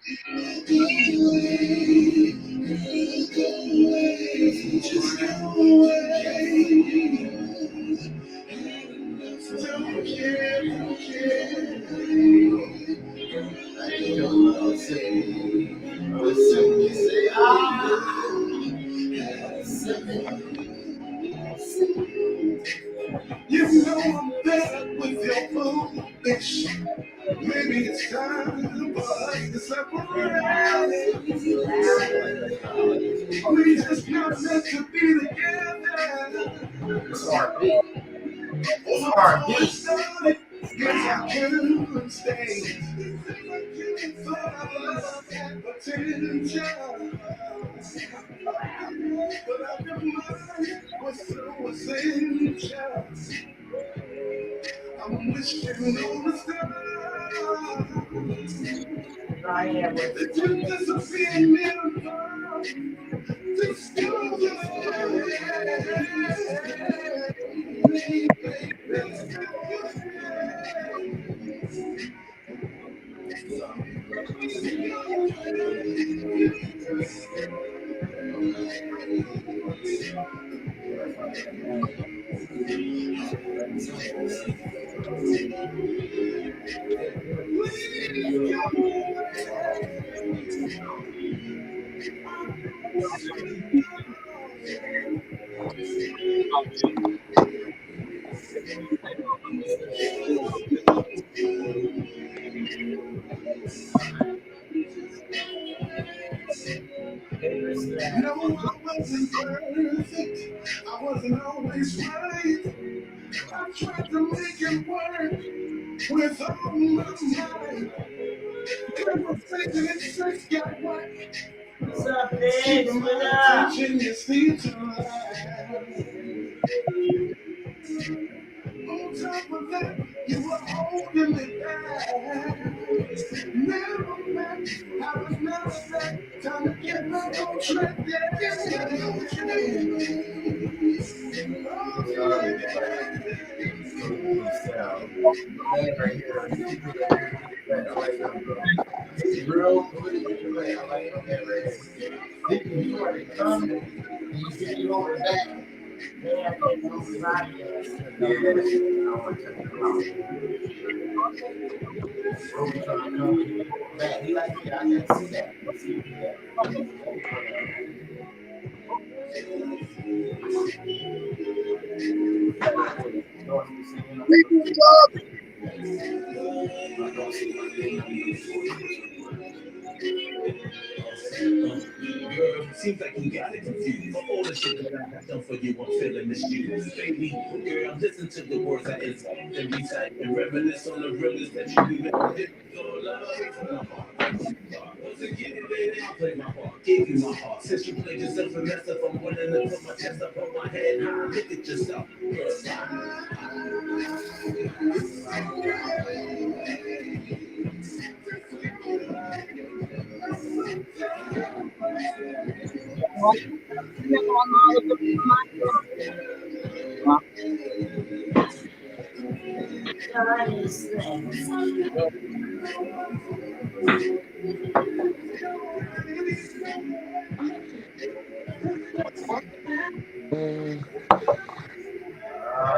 You know I'm better with your foolish. Maybe it's time for us to separate. We just not meant to be together. It's R&B. It's R&B. Guess I couldn't stay. For love and potential. But our mind was so essential. I'm wishing on the stars that you disappear in the dark. No, I wasn't perfect. I wasn't always right. I tried to make it work with all my might. Conversation and sex got whacked. What's up, bitch? What up? You seem to lie. On top of that, you were holding me back. Never back. I was never back. Time to get back on track. You want to come, you see you over back. They have their own podcast. Yeah, I want to check them out. Bro, trying to come back. He like, yeah, I didn't see that. Seems like you got it confused. For all the shit that I got done for you, I'm feeling misused. Baby, girl, listen to the words I insult and recite and reminisce on the realest that you even did. Your love from my heart. Once again, baby, I played my part, gave you my heart. Since you played yourself and messed up, I'm willing to put my chest up on my head high. Look at yourself. First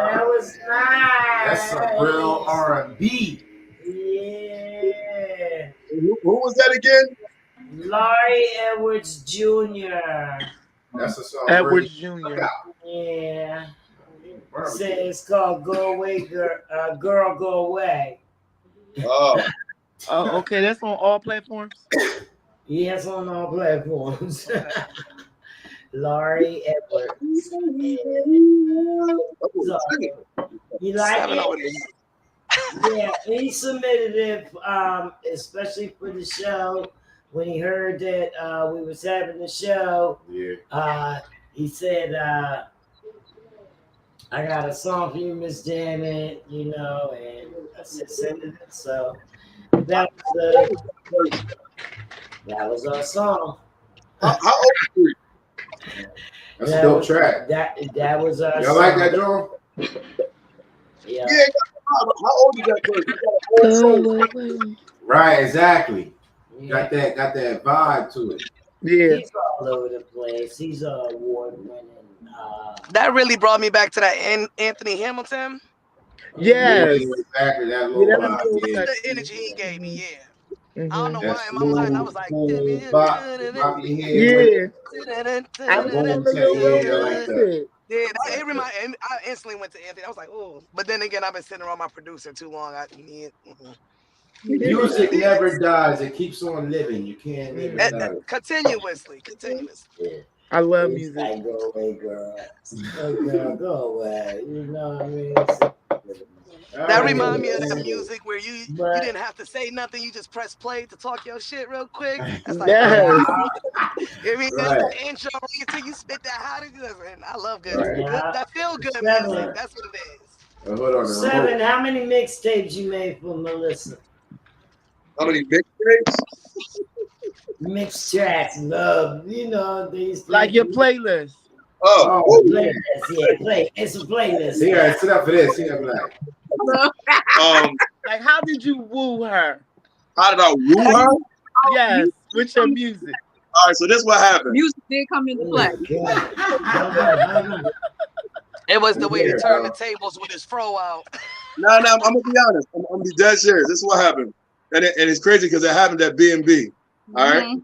That was nice. That's some real R&B. Yeah. Who was that again? Laurie Edwards Jr. That's a song. Edwards Jr. Yeah. Say it's called "Go Away, Girl, Go Away." Oh. Oh, okay, that's on all platforms. Yes, on all platforms. Laurie Edwards. So, you like it? Yeah, he submitted it, especially for the show. When he heard that we was having the show, he said, "I got a song for you, Miss Janet," you know, and I said, "Send it." So that was our song. How old are you? That's a dope track. That was our Y'all song. like that, Joe? Yeah. Yeah. How old is that person? You got an old soul. Right, exactly. Got that vibe to it. Yeah. He's all over the place. He's an award-winning. That really brought me back to that Anthony Hamilton. Yes. Exactly. That little vibe. Yeah. The energy he gave me, yeah. Mm-hmm. I don't know why in my mind I was like, yeah, it reminded. I instantly went to Anthony. I was like, oh, but then again, I've been sitting around my producer too long. Music never dies; it keeps on living. You can't live without it. Continuously. Yeah. I love It's music. like, go away, girl. Oh, girl, go away. You know what I mean? That reminded me of that music where you didn't have to say nothing. You just press play to talk your shit real quick. That's like, I mean, that's the intro until you spit that hot. And I love good. That feel good music. That's what it is. Hold on. 7, how many mixtapes you made for Melissa? How many mixtapes? Mixed tracks, love. You know, these like your playlist. Oh, playlist. Yeah, play. It's a playlist. Yeah, sit up for this. Sit up for that. Like, how did you woo her? How did I woo her? Yes, with your music. All right, so this is what happened. Music did come into play. It was the way he turned the tables with his fro out. No, I'm gonna be honest. I'm gonna be dead serious. This is what happened, and it's crazy because it happened at B&B. All right.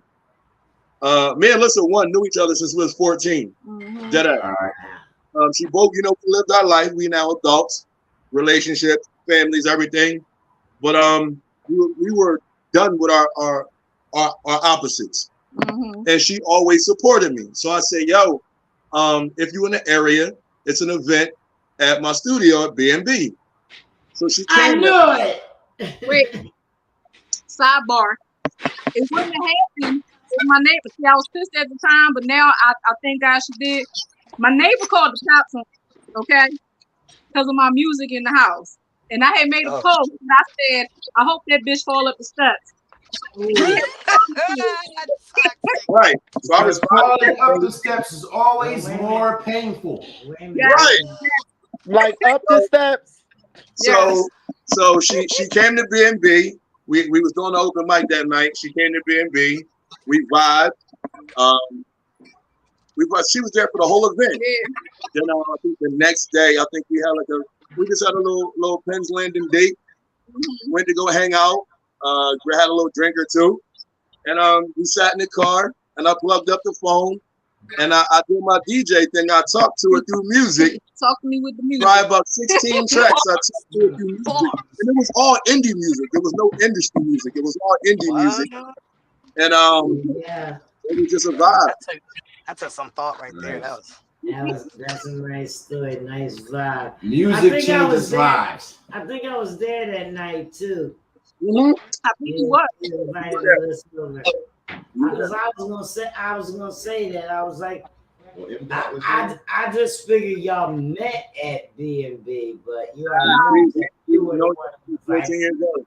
Me and Alyssa knew each other since we was 14. Dead ass. All right. She both, we lived our life. We now adults, relationships, families, everything. But we were done with our opposites. And she always supported me. So I said, yo, if you're in the area, it's an event at my studio at B&B. So she came. I knew it. Wait. Sidebar. It wouldn't have happened with my neighbor. See, I was pissed at the time, but now I thank God she did. My neighbor called the cops on me, okay? Because of my music in the house. And I had made a post and I said, I hope that bitch fall up the steps. Right. So I was falling up the steps is always more painful. Right. Like up the steps. So she came to B&B. We was doing the open mic that night. She came to B&B. We vibed. She was there for the whole event. Then I think the next day, I think we had we just had a little Penn's Landing date. Went to go hang out. We had a little drink or two, and we sat in the car, and I plugged up the phone, and I did my DJ thing. I talked to her through music. Talk to me with the music. Probably about 16 tracks. I talked to her through music, and it was all indie music. There was no industry music. It was all indie music, and it was just a vibe. That took some thought right there. That's a nice story, nice vibe. Music changes lives. I think I was there that night too. I think you were. I was gonna say that. I was like, I just figured y'all met at B&B, but you were the one 14 years old.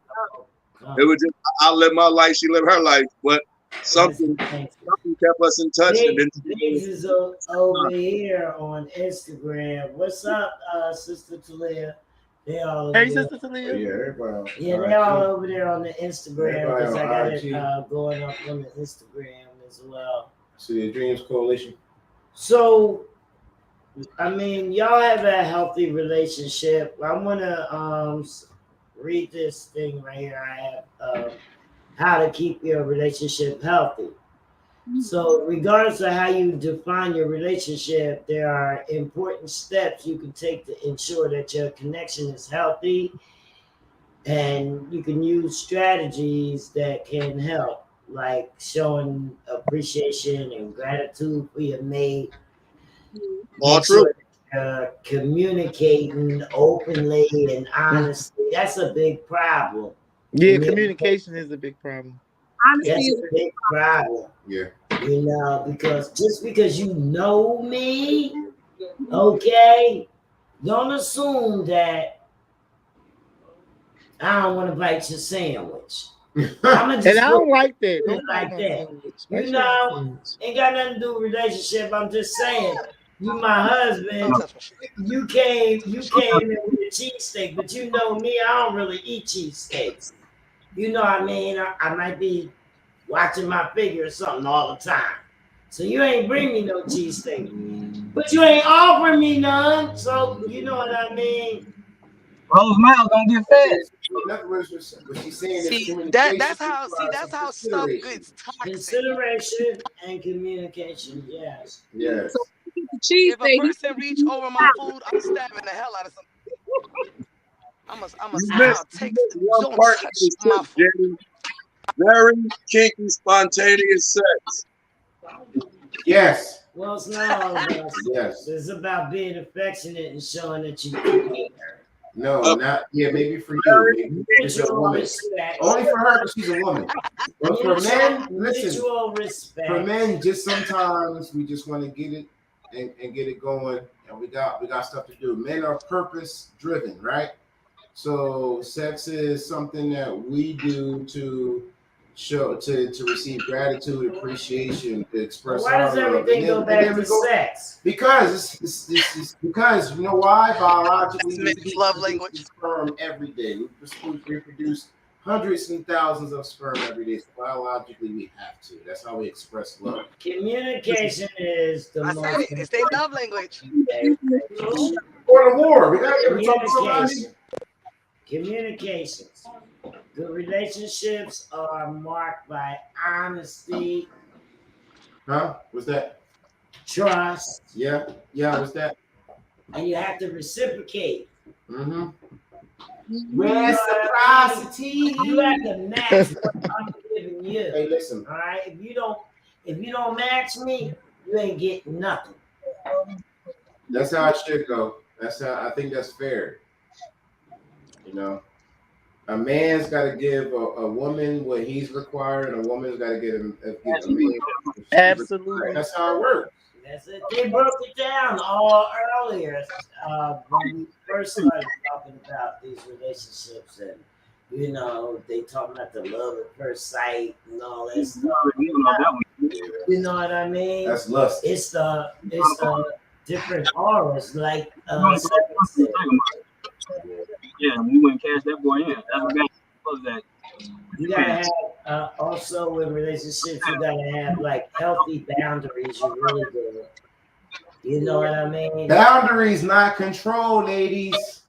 It was just I lived my life, she lived her life, but something kept us in touch. This is over here on Instagram. What's up, Sister Talia? They all hey, Sister Talia. Yeah, everybody. Yeah, they're all over there on the Instagram because I got it going up on the Instagram as well. See the Dreams Coalition. So, I mean, y'all have a healthy relationship. I want to read this thing right here. I have how to keep your relationship healthy. So, regardless of how you define your relationship, there are important steps you can take to ensure that your connection is healthy, and you can use strategies that can help, like showing appreciation and gratitude for your mate. All true. Communicating openly and honestly, that's a big problem. Yeah, communication is a big problem. That's a big problem. Yeah. You know, because just because you know me, okay, don't assume that I don't want to bite your sandwich. And I don't like that. Don't like that. You know, ain't got nothing to do with relationship. I'm just saying, you my husband. You came in with a cheesesteak, but you know me, I don't really eat cheesesteaks. You know what I mean? I might be watching my figure or something all the time. So you ain't bring me no cheesesteak. But you ain't offering me none. So you know what I mean? Rose mouth don't get fed. That's how stuff gets toxic. Consideration and communication, yes. Yes. If a person reach over my food, I'm stabbing the hell out of something. I'll take one part of this tip, Jenny. Very kinky, spontaneous sex. Yes. Well, it's not all about sex. Yes. It's about being affectionate and showing that you care. No, not maybe for you. Maybe she's a woman. Only for her because she's a woman. But for men, listen. For men, just sometimes we just want to get it and get it going, and we got stuff to do. Men are purpose driven, right? So sex is something that we do to show to receive gratitude, appreciation, to express. Why does everything go back to sex? Because it's because you know why? Biologically, we love language. Sperm every day. We reproduce hundreds and thousands of sperm every day. So biologically, we have to. That's how we express love. Communication is the most. It's their love language. Or the war. We got communication. Communications. Good relationships are marked by honesty. Huh? What's that? Trust. Yeah. What's that? And you have to reciprocate. Mm-hmm. Reciprocity. You have to match what I'm giving you. Hey, listen. All right. If you don't match me, you ain't getting nothing. That's how it should go. I think that's fair. You know, a man's got to give a woman what he's required, and a woman's got to give a man. Absolutely. That's how it works. That's it. They broke it down all earlier when we first started talking about these relationships, and you know they talking about the love at first sight and all that stuff. You know what I mean? That's lust. It's the different auras, like yeah, we wouldn't cash that boy in. That's what that. You gotta have also in relationships, you gotta have like healthy boundaries. You really do. You know what I mean? Boundaries, not control, ladies.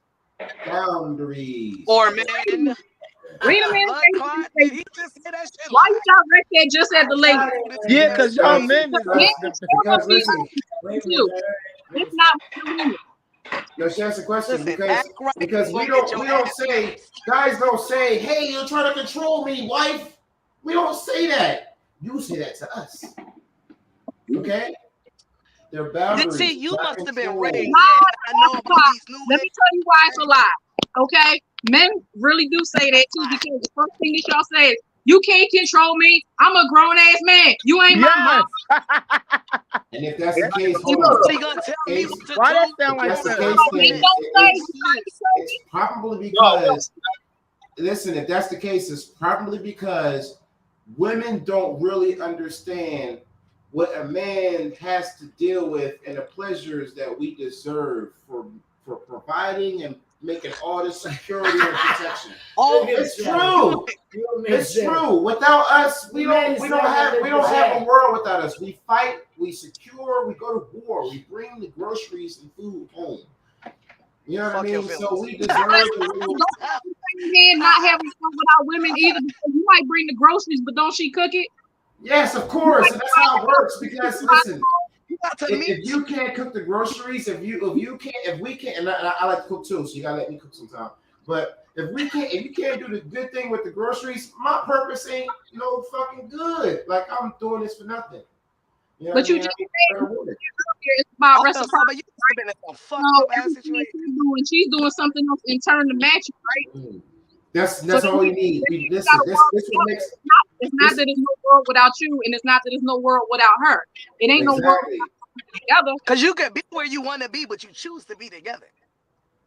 Boundaries. Or men. Wait a minute. He just said that shit. Why you direct that just at the ladies? Yeah, because y'all men is Because listen, It's not. yo, she asked a question because we don't say, guys don't say, hey, you're trying to control me, wife. We don't say that. You say that to us. Okay? They're boundaries. See, you must have been raised. I know about these new. Let me tell you why it's a lie. Okay, men really do say that too, because the first thing that y'all say is, "You can't control me. I'm a grown ass man. You ain't my mom." And if that's the case, hold on. Why that sound like that? It's probably because. Listen, if that's the case, it's probably because women don't really understand what a man has to deal with and the pleasures that we deserve for providing and making all this security and protection. It's true. It's true. Without us, we don't have a world without us. We fight, we secure, we go to war, we bring the groceries and food home. You know what I mean? So we deserve men not having fun without women either, because you might bring the groceries, but don't she cook it? Yes, of course. And that's how it works. Because listen, if you can't cook the groceries, if we can't, and I like to cook too, so you gotta let me cook sometime. But if you can't do the good thing with the groceries, my purpose ain't no fucking good. Like I'm doing this for nothing. You know but you just said it's about reciprocity. She's doing something else in turn to match you, right? That's all you need. Listen, this what makes. It's not that there's no world without you, and it's not that there's no world without her. It ain't no world together. Because you could be where you want to be, but you choose to be together.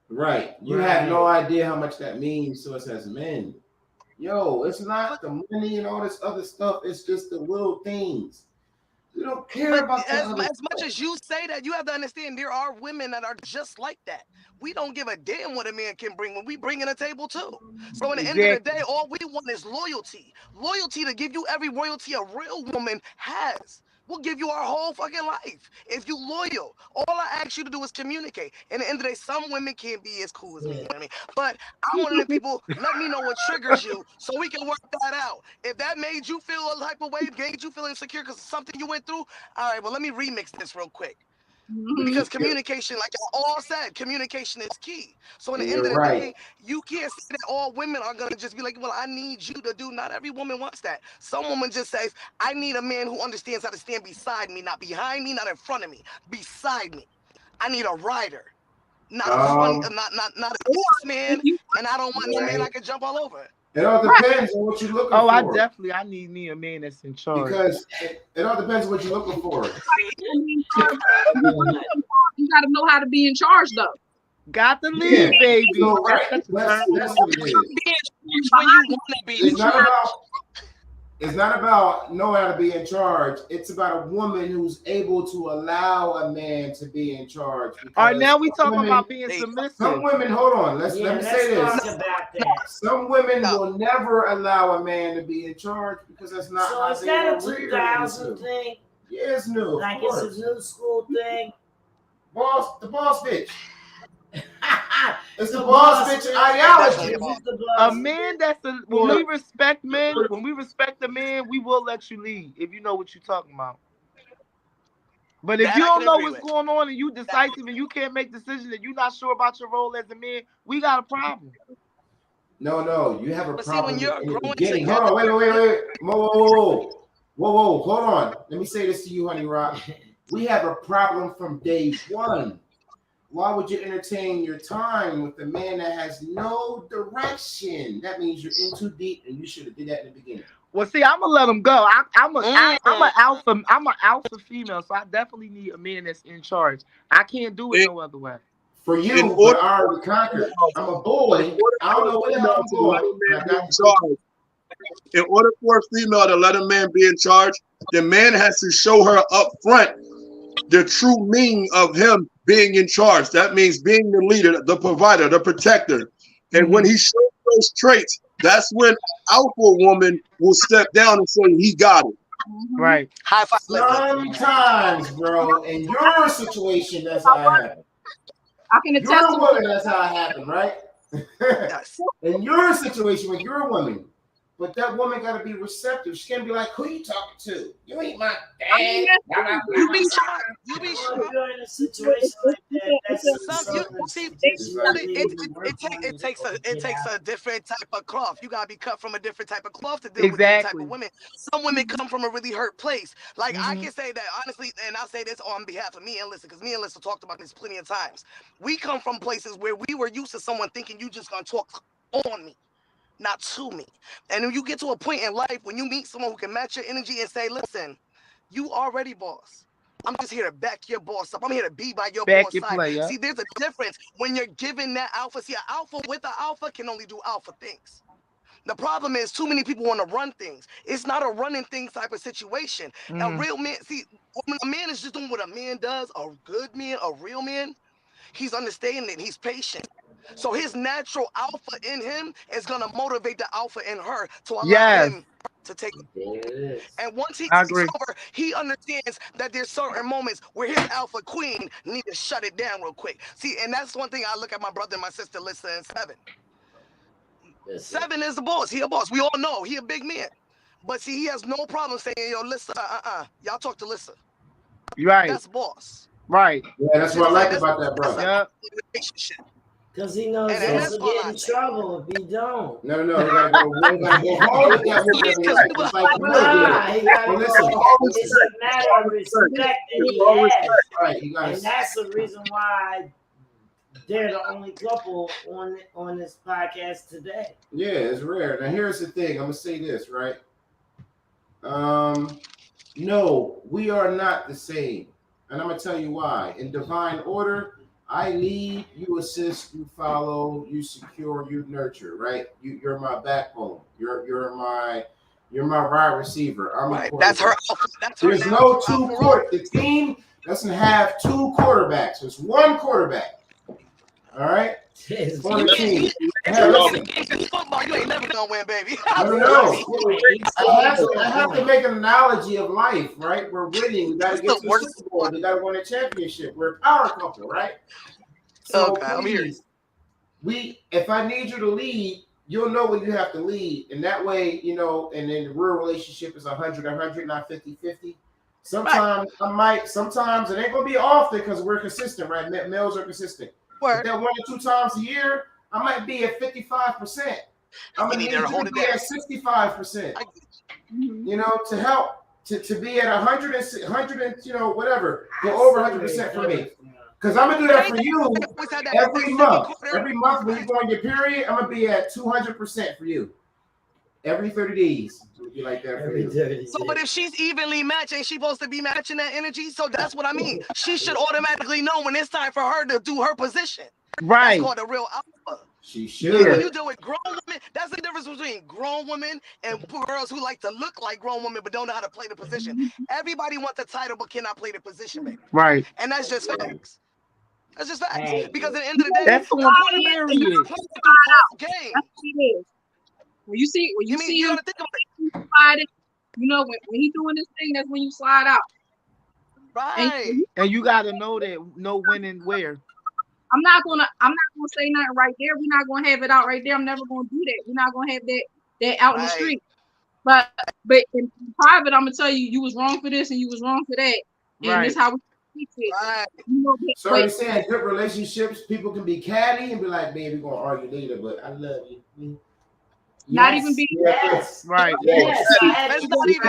Right. You have no idea how much that means to us as men. Yo, it's not the money and all this other stuff. It's just the little things. We don't care about as much as you say that, you have to understand there are women that are just like that. We don't give a damn what a man can bring when we bring in a table too. So in the end of the day, all we want is loyalty. Loyalty to give you every royalty a real woman has. We'll give you our whole fucking life if you loyal. All I ask you to do is communicate. In the end of the day, some women can't be as cool as me. You know what I mean? But I'm one of the people. Let me know what triggers you, so we can work that out. If that made you feel a type of way, made you feel insecure because of something you went through, all right. Well, let me remix this real quick. Because communication, like y'all all said, communication is key. So in the end of the day, you can't say that all women are gonna just be like, well, I need you to do. Not every woman wants that. Some woman just says, I need a man who understands how to stand beside me, not behind me, not in front of me, beside me. I need a rider, not a front, not a yes man, and I don't want no man I can jump all over. It all depends on what you're looking for. I need me a man that's in charge. Because it all depends on what you're looking for. You gotta know how to be in charge, though. Got to lead, baby. So, right. That's what it is. It's not about knowing how to be in charge. It's about a woman who's able to allow a man to be in charge. All right, now we talking about being submissive. Some women, hold on. Let me say this. Some women will never allow a man to be in charge because that's not how is they that were a 2000 thing? Yeah, it's new. Like it's a new school thing. The boss bitch. It's the boss bitch ideology. A man when we respect men, when we respect the man, we will let you lead if you know what you're talking about. But if you don't know what's going on and you decisive and you can't make decisions and you're not sure about your role as a man, we got a problem. No, you have a problem in the beginning. Hold on, wait. Whoa, hold on. Let me say this to you, Honey Rock. We have a problem from day one. Why would you entertain your time with a man that has no direction? That means you're in too deep, and you should have did that in the beginning. Well, see, I'm gonna let him go. I'm an alpha female, so I definitely need a man that's in charge. I can't do it no other way. For you, I already conquered. I'm a boy. I don't know what the hell I'm going. In order for a female to let a man be in charge, the man has to show her up front the true meaning of him being in charge. That means being the leader, the provider, the protector. And when he shows those traits, that's when alpha woman will step down and say, he got it. Right. High five. Sometimes, bro, in your situation, that's how it happened. I can attest You're a to woman, that's how it happened, right? Yes. In your situation, when you're a woman, but that woman got to be receptive. She can't be like, "Who you talking to? You ain't my dad." You be shy. You be shy. You're in a situation like that. It takes a different type of cloth. You gotta be cut from a different type of cloth to deal with different type of women. Some women come from a really hurt place. Like I can say that honestly, and I'll say this on behalf of me and Alyssa, because me and Alyssa talked about this plenty of times. We come from places where we were used to someone thinking you just gonna talk on me, not to me. And when you get to a point in life when you meet someone who can match your energy and say, listen, you already boss. I'm just here to back your boss up. I'm here to be by your boss side. See, there's a difference when you're given that alpha. See, an alpha with an alpha can only do alpha things. The problem is too many people want to run things. It's not a running things type of situation. A real man, see, when a man is just doing what a man does, a good man, a real man, he's understanding it. He's patient. So his natural alpha in him is going to motivate the alpha in her to allow him to take it. And once he takes over, he understands that there's certain moments where his alpha queen need to shut it down real quick. See, and that's one thing I look at my brother and my sister, Lissa and Seven. Seven is the boss. He a boss. We all know he a big man. But see, he has no problem saying, yo, Lissa, y'all talk to Lissa. Right. That's boss. Right. Yeah, that's what I like about that brother. Yeah. Because he knows he'll get in trouble if he don't. No, he gotta go hard with that woman. It's like, he gotta go. It's a matter of respect that he has. Right, you gotta. And that's the reason why they're the only couple on this podcast today. Yeah, it's rare. Now here's the thing. I'm gonna say this, right? No, we are not the same. And I'm gonna tell you why. In divine order, I lead, you assist, you follow, you secure, you nurture, right? You're my backbone. You're my wide receiver. I'm right. That's her. There's no two quarter. The team doesn't have two quarterbacks. There's one quarterback. All right. On the team. Football, you ain't never gonna win, baby. No. I have to make an analogy of life, right? We're winning. We got to get to the Super Bowl. We got to win a championship. We're a power couple, right? So okay, I'm here. If I need you to lead, you'll know when you have to lead, and that way, and then the real relationship is 100, not 50-50. Sometimes sometimes it ain't gonna be often because we're consistent, right? Males are consistent. But that 1 or 2 times a year, I might be at 55%. I'm gonna need you to be at 65%. To help to be at 100 and whatever, go over 100% for me. Because I'm gonna do that for you every month. Every month when you go on your period, I'm gonna be at 200% for you. Every 30 days, it would be like that for you. So, but if she's evenly matched, ain't she supposed to be matching that energy? So that's what I mean. She should automatically know when it's time for her to do her position. Right. That's called a real alpha. She should. When you deal with grown women, that's the difference between grown women and girls who like to look like grown women but don't know how to play the position. Everybody wants the title but cannot play the position, baby. Right. And that's just facts. That's just facts. Because at the end of the day, that's the one period. When you see you him slide it, when he doing this thing, that's when you slide out. Right. And you gotta know when and where. I'm not gonna say nothing right there. We're not gonna have it out right there. I'm never gonna do that. We're not gonna have that out in the street. But in private, I'm gonna tell you, you was wrong for this and you was wrong for that. And this how we fix it. Right. So you're saying good relationships, people can be catty and be like, "Babe, we're gonna argue later, but I love you." Not even being right. Yes. That's not even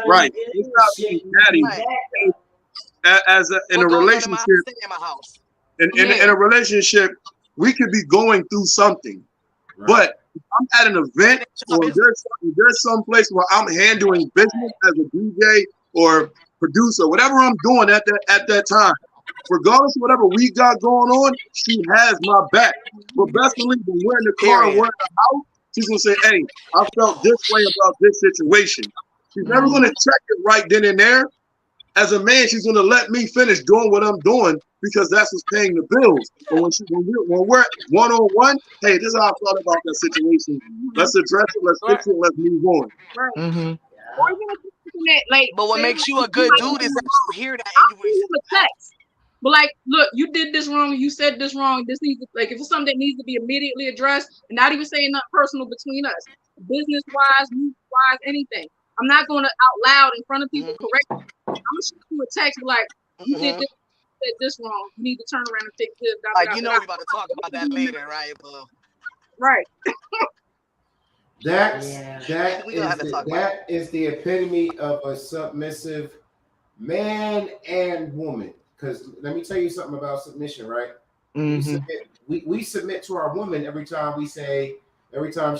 right. It's not being catty. In a relationship, in a relationship, we could be going through something, but if I'm at an event or there's some place where I'm handling business as a DJ or producer, whatever I'm doing at that time, regardless of whatever we got going on, she has my back. But best believe when we're in the car and we're in the house, she's gonna say, "Hey, I felt this way about this situation." She's never gonna check it right then and there. As a man, she's gonna let me finish doing what I'm doing because that's what's paying the bills. But when we're one-on-one, hey, this is how I thought about that situation. Let's address it, let's fix it, let's move on. Like, but what makes you a good dude is that you hear that and you text. But like, look, you did this wrong, you said this wrong. This needs to, like, if it's something that needs to be immediately addressed, and not even saying nothing personal between us, business wise, music wise, anything. I'm not going to out loud in front of people correct. I'm gonna shoot you a text like, you did this, said this wrong. You need to turn around and fix this. Like, you know, we're about to talk about that later, right? But right. That is the epitome of a submissive man and woman. Because let me tell you something about submission, right? We submit to our woman every time she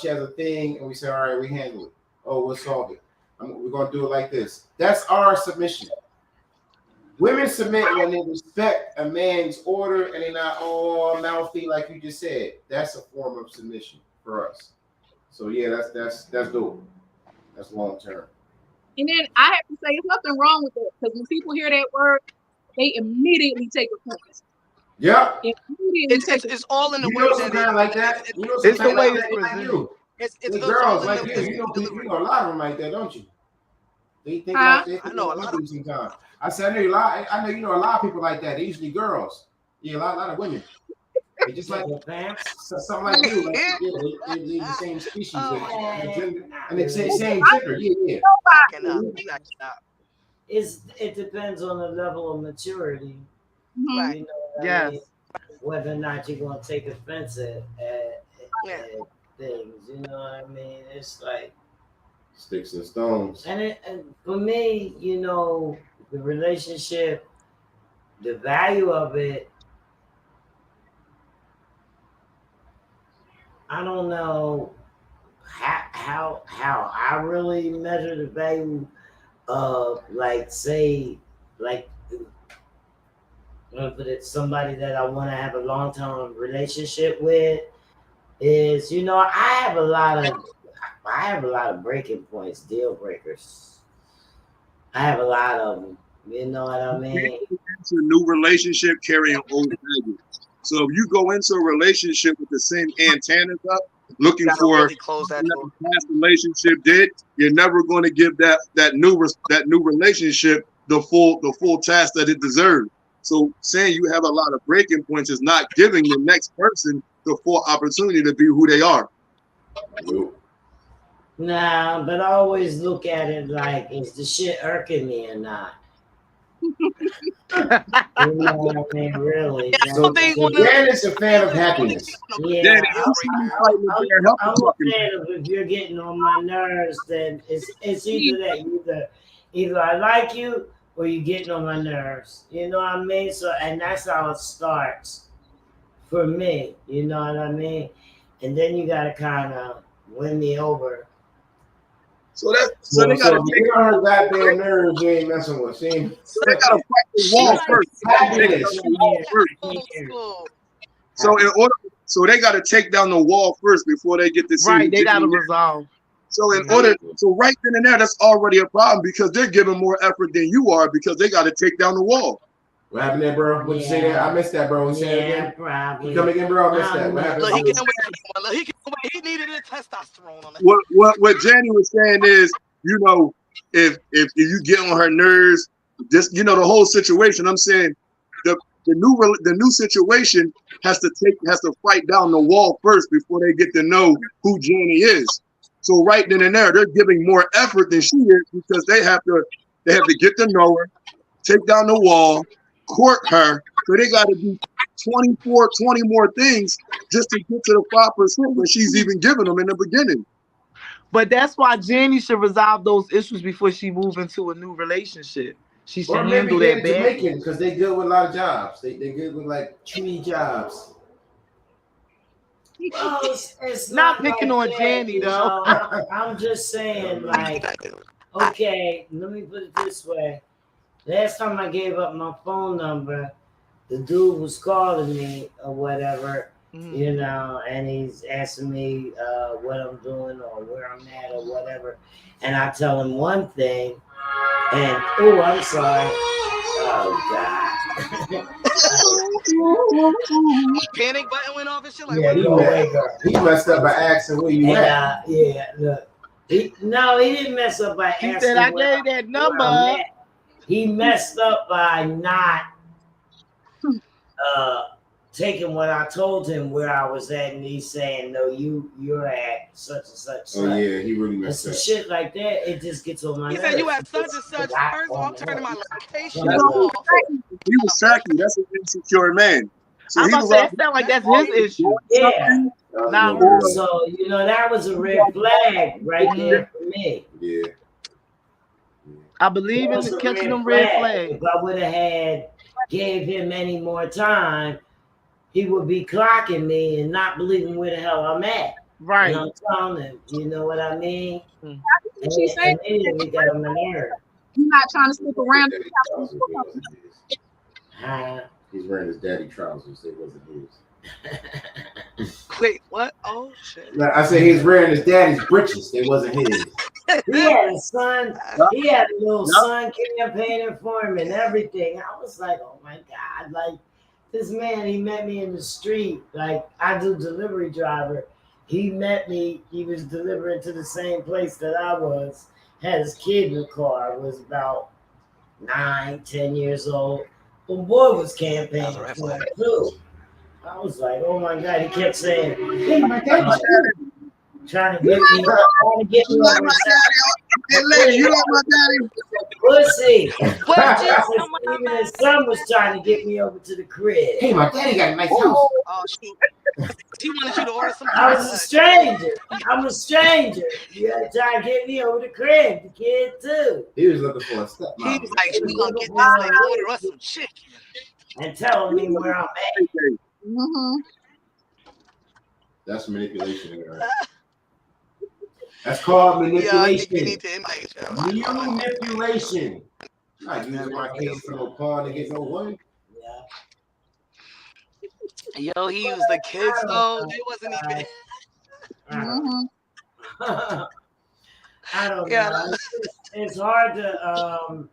has a thing, and we say, all right, we handle it. Oh, we'll solve it. We're going to do it like this. That's our submission. Women submit when they respect a man's order and they're not all mouthy like you just said. That's a form of submission for us. So yeah, that's dope. That's long term. And then I have to say, there's nothing wrong with that, because when people hear that word, they immediately take offense. Yeah. It's all in the way that like that. You know, it's the way it's presented. It's girls like you. You know a lot of them like that, don't you? They think like they. I know a lot of sometimes. I said I know you know a lot of people like that. They're usually girls. Yeah, a lot of women. They just like something like you. Like, they're the same species, and they say same gender. Yeah. It depends on the level of maturity. Right. You know what I mean? Whether or not you're gonna take offense at things. You know what I mean? It's like sticks and stones. And for me, you know, the relationship, the value of it, I don't know how I really measure the value of, like, say, like, if it's somebody that I want to have a long-term relationship with, is, you know, I have a lot of breaking points, deal breakers. I have a lot of them. You know what I mean? It's a new relationship carrying old baggage. So if you go into a relationship with the same antennas up, looking for really close that door. Past relationship did, you're never going to give that new relationship the full task that it deserves. So saying you have a lot of breaking points is not giving the next person the full opportunity to be who they are. Nah, but I always look at it like, is the shit irking me or not? You know what I mean? Really. So Dan is a fan of happiness. Yeah. I'm a fan of, if you're getting on my nerves, then it's either that. Either I like you or you're getting on my nerves. You know what I mean? So, and that's how it starts for me. You know what I mean? And then you gotta kind of win me over. So they gotta take our goddamn nerves. You ain't messing with. See? So they gotta fight the wall first. So they gotta take down the wall first before they get to see. Right, they gotta resolve. So right then and there, that's already a problem because they're giving more effort than you are because they gotta take down the wall. What happened there, bro? What you say there? I missed that, bro. Say it again. Probably. Come again, bro. I missed that. What happened? Look, he can't wait. He needed a testosterone on that. What Jenny was saying is, you know, if you get on her nerves, just, you know, the whole situation. I'm saying the new situation has to fight down the wall first before they get to know who Jenny is. So right then and there, they're giving more effort than she is because they have to get to know her, take down the wall, court her. So they got to do 20 more things just to get to the 5% that she's even giving them in the beginning. But that's why Jenny should resolve those issues before she moves into a new relationship. She should handle that bad. Because they good with a lot of jobs. They good with like 3 jobs. Well, it's not picking like on Jenny though. I'm just saying, like, okay, let me put it this way. Last time I gave up my phone number, the dude was calling me or whatever, you know, and he's asking me what I'm doing or where I'm at or whatever. And I tell him one thing, And oh, I'm sorry. Oh God. Panic button went off and shit. Like, Yeah, he messed up by asking where you at. Yeah, look. He didn't mess up by asking. He said, I where gave that I'm number. at. He messed up by not taking what I told him where I was at, and he's saying, no, you're at such and such. Oh yeah, he really messed and up. shit like that, it just gets on my he nerves. said you at such and such. First of all, I'm turning my location That's off. He was tacky. That's an insecure man. So I'm he about to was say, out it sound like that's his issue. Yeah. Nah, So, that was a red flag right there for me. Yeah. I believe in catching them red flags. If I would have gave him any more time, he would be clocking me and not believing where the hell I'm at. Right. And I'm telling him, you know what I mean? That's what she's saying. We got on my nerve. You're not trying to stick around. He's wearing his daddy trousers. They wasn't his. Wait, what? Oh shit! I said he's wearing his daddy's britches. They wasn't his. He had a son. He had a little son campaigning for him and everything. I was like, oh my God, like this man. He met me in the street. Like I do delivery driver. He met me. He was delivering to the same place that I was. Had his kid in the car. Was about 9, 10 years old. The boy was campaigning for him too. I was like, oh my God. He kept saying, hey, my dad. Trying to get me over. You like my daddy? Hey, lady, you like my daddy? Pussy. Even his son was trying to get me over to the crib. Hey, my daddy got a nice house. Oh shoot! He wanted you to order some. I was a stranger. I'm a stranger. You had to try to get me over the crib. The kid too. He was looking for a stepmom. He was like, we gonna get this nigga order us some chicken. And telling me where I'm at. Mm-hmm. That's manipulation. That's called manipulation. Manipulation. Not using my case for no pawn to get no one. Yo, he used the kids though. They wasn't even. I don't know. It's hard to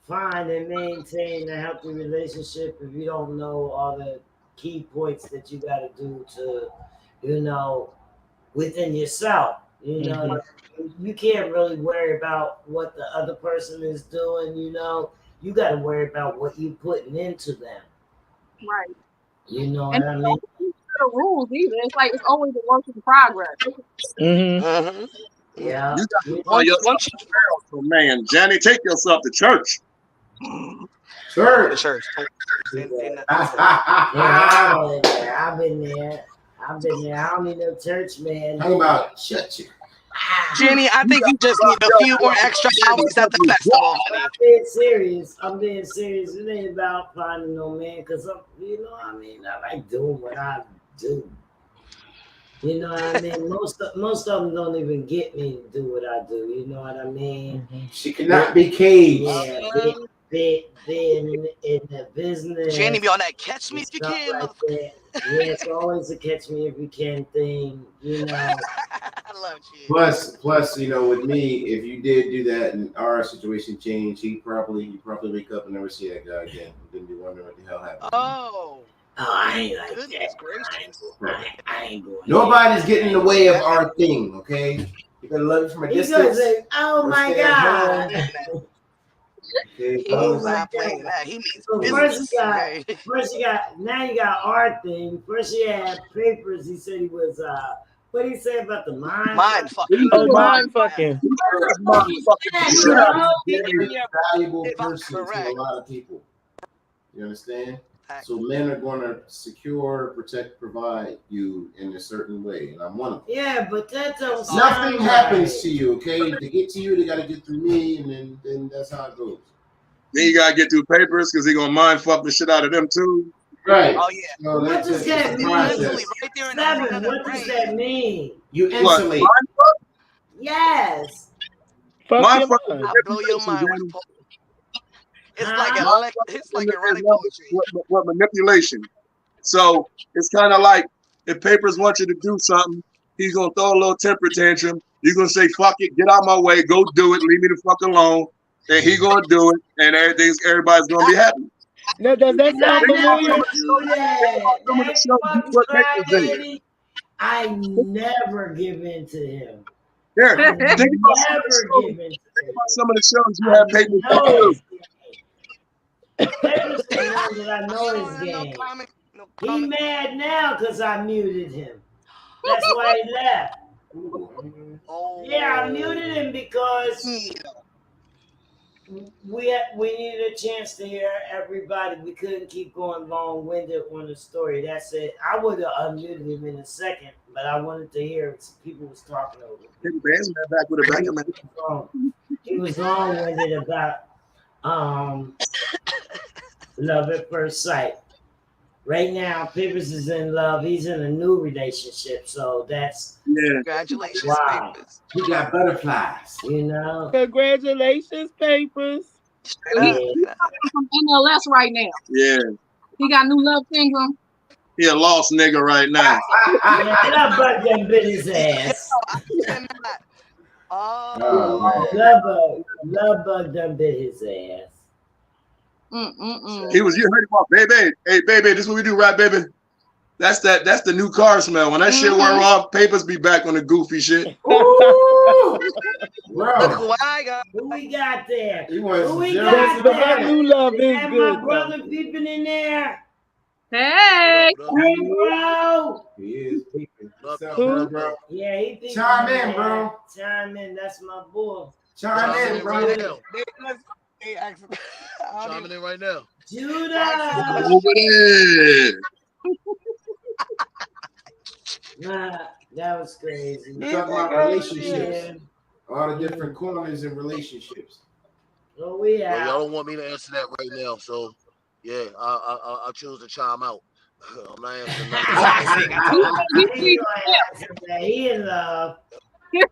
find and maintain a healthy relationship if you don't know all the key points that you got to do to, within yourself. You can't really worry about what the other person is doing. You got to worry about what you're putting into them. Right. You know and what I mean? The rules either. It's like it's always a work in progress. Mm-hmm. Yeah. You got so man, Johnny, take yourself to church. Church. Yeah, I've been there. I don't need no church, man. How about shut you? Jenny, I think you just need a few more extra hours at the festival. I'm being serious. It ain't about finding no man, because I like doing what I do. You know what I mean? Most of them don't even get me to do what I do. You know what I mean? She cannot be caged. Yeah, they in the business. Jenny be on that catch me if you can. Like yeah, it's always a catch me if you can thing. I love you. Plus, with me, if you did do that and our situation changed, you probably wake up and never see that guy again. Then be wondering what the hell happened. Oh, I ain't like goodness that. gracious. I ain't going. Nobody's getting in the way of our thing, okay? You gotta love it from a He's distance. gonna say, "Oh my God." Okay. He's not playing that. He means business. First you got our thing. First you had papers. He said he was what did he say about the mind? Mind fucking. Oh, mind fucking. Valuable person to a lot of people. You understand? So men are going to secure, protect, provide you in a certain way, and I'm one of them. Yeah, but that don't. Nothing happens to you, okay? To get to you, they got to get through me, and then that's how it goes. Then you gotta get through papers because he gonna mind fuck the shit out of them too. Right. Oh yeah. So what does that mean? Right there in Seven, what does that mean? You insulate. Yes. Mind fuck. I blow your mind. It's like erotic poetry. What manipulation? So it's kind of like if papers want you to do something, he's gonna throw a little temper tantrum. You're gonna say, "Fuck it, get out of my way, go do it, leave me the fuck alone." and he gonna do it, and everybody's gonna be happy. No, does that sound familiar? I never give in to him. Here, I think about never give in to him. some of the shows you have papers to do. Papers knows that I know his game. He mad now because I muted him. That's why he left. Yeah, I muted him because we needed a chance to hear everybody. We couldn't keep going long-winded on the story. That's it. I would have unmuted him in a second, but I wanted to hear people was talking over him. Back with a banger, man. He was long-winded about love at first sight. Right now, Pippers is in love. He's in a new relationship, so that's congratulations, wow. Papers. He got butterflies. You know, Congratulations, Papers. He's from MLS right now. Yeah, He got new love syndrome. he a lost nigga right now. Love Bug done bit his ass. Love Bug done bit his ass. He was, you heard him, baby. Hey, baby, this is what we do, right, baby? That's the new car smell. When that shit wear off, Papers be back on the goofy shit. Ooh, Look, who we got there? Who we got there? New love is And good. my brother peeping in there. Hey. Hey, bro. He is peeping. What's up, Who? bro? Yeah, he peeping. Chime in, there. bro. Chime in. That's my boy. Chime in, bro. Chiming in right now. Judah. Over there. Nah, that was crazy. We're talking about relationships. All the different corners in relationships. Oh, we Well, out. y'all don't want me to answer that right now, so yeah, I choose to chime out. I'm not answering nothing. He in love.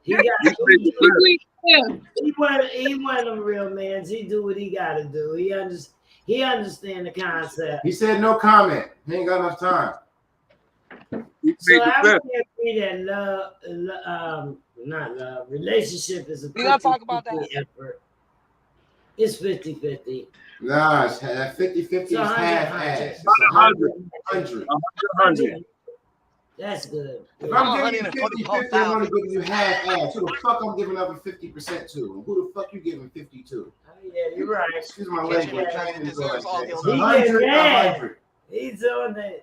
He one of them real mans. He do what he gotta do. He understand the concept. He said no comment. He ain't got enough time. So I would agree that not love, relationship is a We gotta talk about that effort. It's 50-50. Nah, it's 50-50 is half-ass. It's 100. That's good. If I'm giving you 50-50, I'm only giving you half-ass. Who the fuck I'm giving up a 50% to? Who the fuck you giving 50 to? Yeah, you're right. Excuse my language. I ain't even like that. It's He 100. He's on the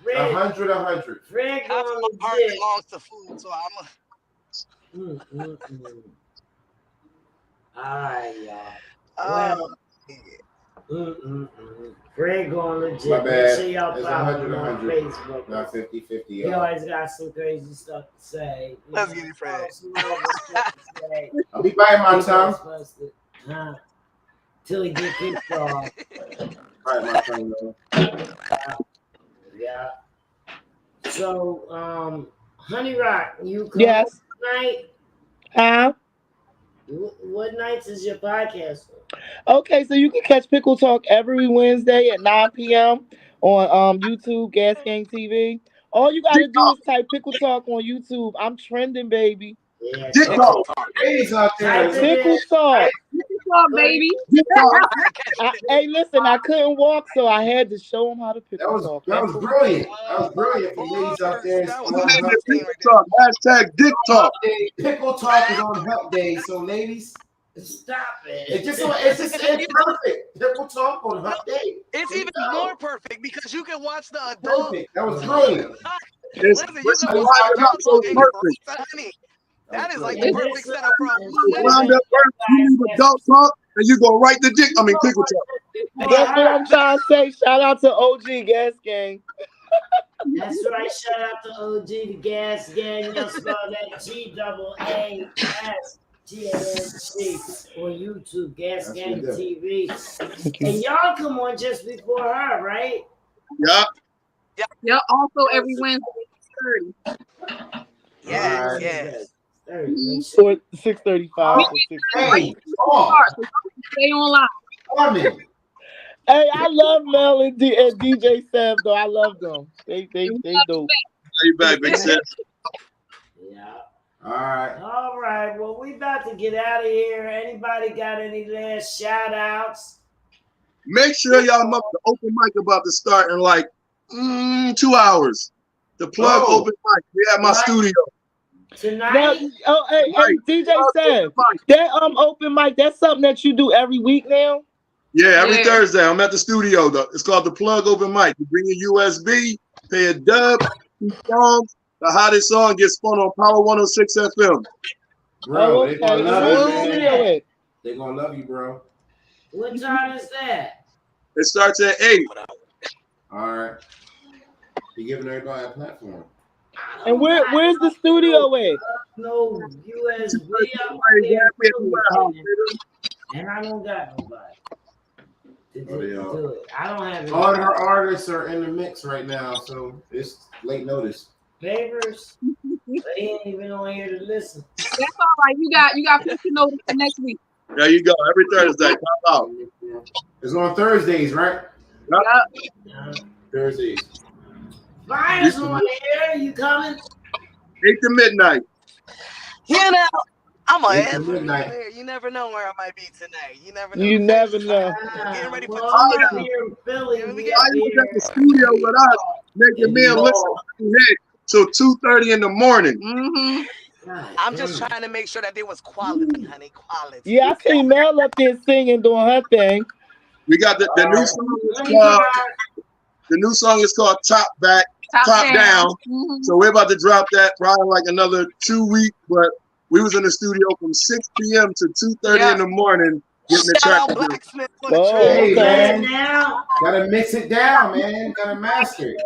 100. Fred my heart belongs to food, so I'm All right, y'all. Well, Fred going legit. My bad. See y'all It's following 100, on Facebook. Not 50-50. He always got some crazy stuff to say. Let's get it, Fred. I'll be biting my tongue. Till he get kicked off. Bite my tongue, though. Yeah. So, Honey Rock, you come Yes. tonight? Huh? What nights is your podcast on? Okay, so you can catch Pickle Talk every Wednesday at 9 p.m. on YouTube, Gas Gang TV. All you gotta do is type Pickle Talk on YouTube. I'm trending, baby. Yeah, Pickle Talk. Ladies out there. Pickle Talk. Baby. Hey, listen, I couldn't walk, so I had to show them how to pickle talk. That was brilliant. That was brilliant for ladies out there. Hashtag Dick Talk. Pickle Talk is on Help Day, so ladies, stop it. It's perfect. Pickle Talk on Help Day. It's even more perfect because you can watch the adult. Perfect. That was brilliant. Listen, you can watch the adult talk and honey. That is like the perfect setup for a Round up first, you leave adult talk, and you go right to dick. I mean, Pickle Talk. That's what I'm trying to say. Shout out to OG Gas Gang. That's right. Shout out to OG, the Gas Gang. You'll spell that GAASGANG on YouTube, Gas Gang TV. And y'all come on just before her, right? Yeah. Yeah. Also every Wednesday, 30. Yes. Or 6:35 or 6. Hey, stay online. Hey, I love Mel and DJ Sev though. I love them. They dope. You back, big sis. Yeah. All right. All right. Well, we about to get out of here. Anybody got any last shout outs? Make sure y'all know the open mic about to start in like 2 hours. The plug open mic. We at my studio. Tonight? Now, hey, DJ Sam, that open mic, that's something that you do every week now? Yeah, every Thursday. I'm at the studio though. It's called the Plug Open Mic. You bring your USB, pay a dub, 2 songs. The hottest song gets spun on Power 106 FM. Bro, they're gonna love you, man. They're gonna love you, bro. What time is that? It starts at 8. All right. You're giving everybody a platform. And where's the studio at? No USB. And I don't got nobody. To do it. I don't have it. All our artists are in the mix right now, so it's late notice. Papers, they ain't even on here to listen. That's all right. You got 50 notice for next week. There you go. Every Thursday. Pop out. It's on Thursdays, right? Yep. Thursdays. Fire's on here. You coming? 8 to midnight. You know, I'm a 8 to midnight. You never know where I might be tonight. You never know. You never know. Getting ready for I'm here in Philly. We I was at the studio with us, making me and listen till 2:30 in the morning. I'm just trying to make sure that there was quality, honey. Quality. Yeah, I see Mel up there singing, doing her thing. We got the new song. The new song is called Top Back, Top Down. So we're about to drop that probably like another 2 weeks. But we was in the studio from 6 p.m. to 2:30 in the morning getting the track together. Hey, man. Gotta mix it down, man. Gotta master it.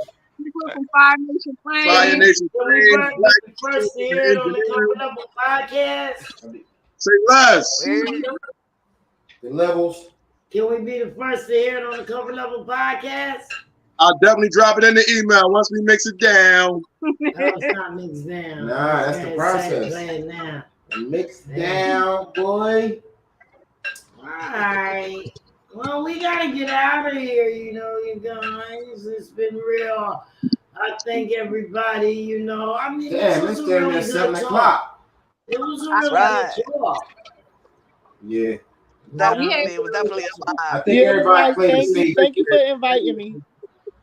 Fire Nation Flames. Fire Nation Flames. First here on the Coming Up With podcast. Say less. The levels. Can we be the first to hear it on the Cover Level podcast? I'll definitely drop it in the email once we mix it down. No, it's not mixed down. Nah, that's the process. Now. Mixed down, boy. All right. Well, we gotta get out of here, you guys. It's been real. I thank everybody, I mean, Damn, it's getting at 7 o'clock. It was a really good talk. Yeah. It was definitely a vibe. I think everybody played it safe. Thank you for inviting me.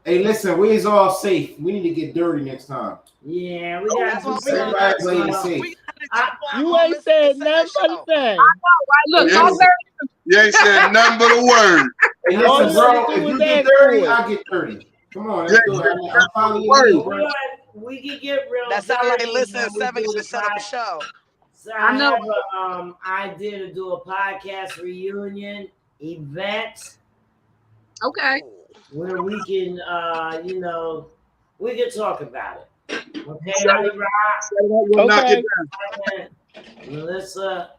Hey, listen, we is all safe. We need to get dirty next time. Yeah, we got to everybody played it safe. You ain't said nothing but a thing. Look, you ain't said nothing but a word. Hey, listen, bro, if you get dirty, I'll get dirty. Come on, let's do it. I'm following you, bro. We can get real. That sounds like listen, 7 to set up a show. So I know. I did do a podcast reunion event. Okay. Where we can, we can talk about it. Okay, okay. Melissa,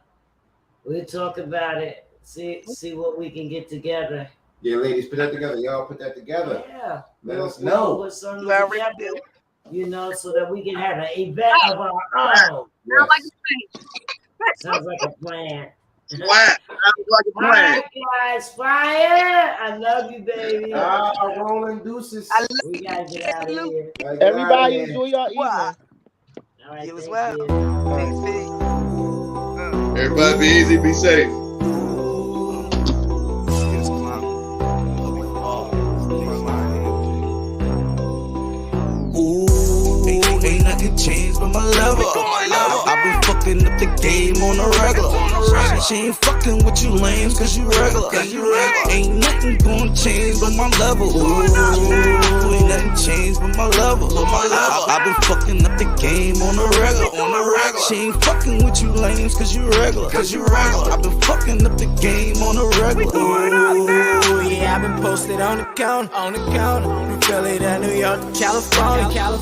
we'll talk about it. See what we can get together. Yeah, ladies, put that together. Y'all put that together. Yeah. Let us know. Put something together, so that we can have an event of our own. Yes. Sounds like a plan. Sounds like a plan. All right, guys, Fire. I love you, baby. Rolling deuces. We gotta get out of here. Everybody enjoy your evening. All right, you as well. Everybody be easy, be safe. Ain't nothing changed but my level. I been fucking up the game on the regular. She ain't fucking with you lames cause you regular. Ain't nothing gonna change but my level. Ain't nothing changed but my level. I been fucking up the game on the regular. She ain't fucking with you lames cause you regular. I been fucking up the game on the regular. Yeah, I been posted on the counter. From Philly to New York to California.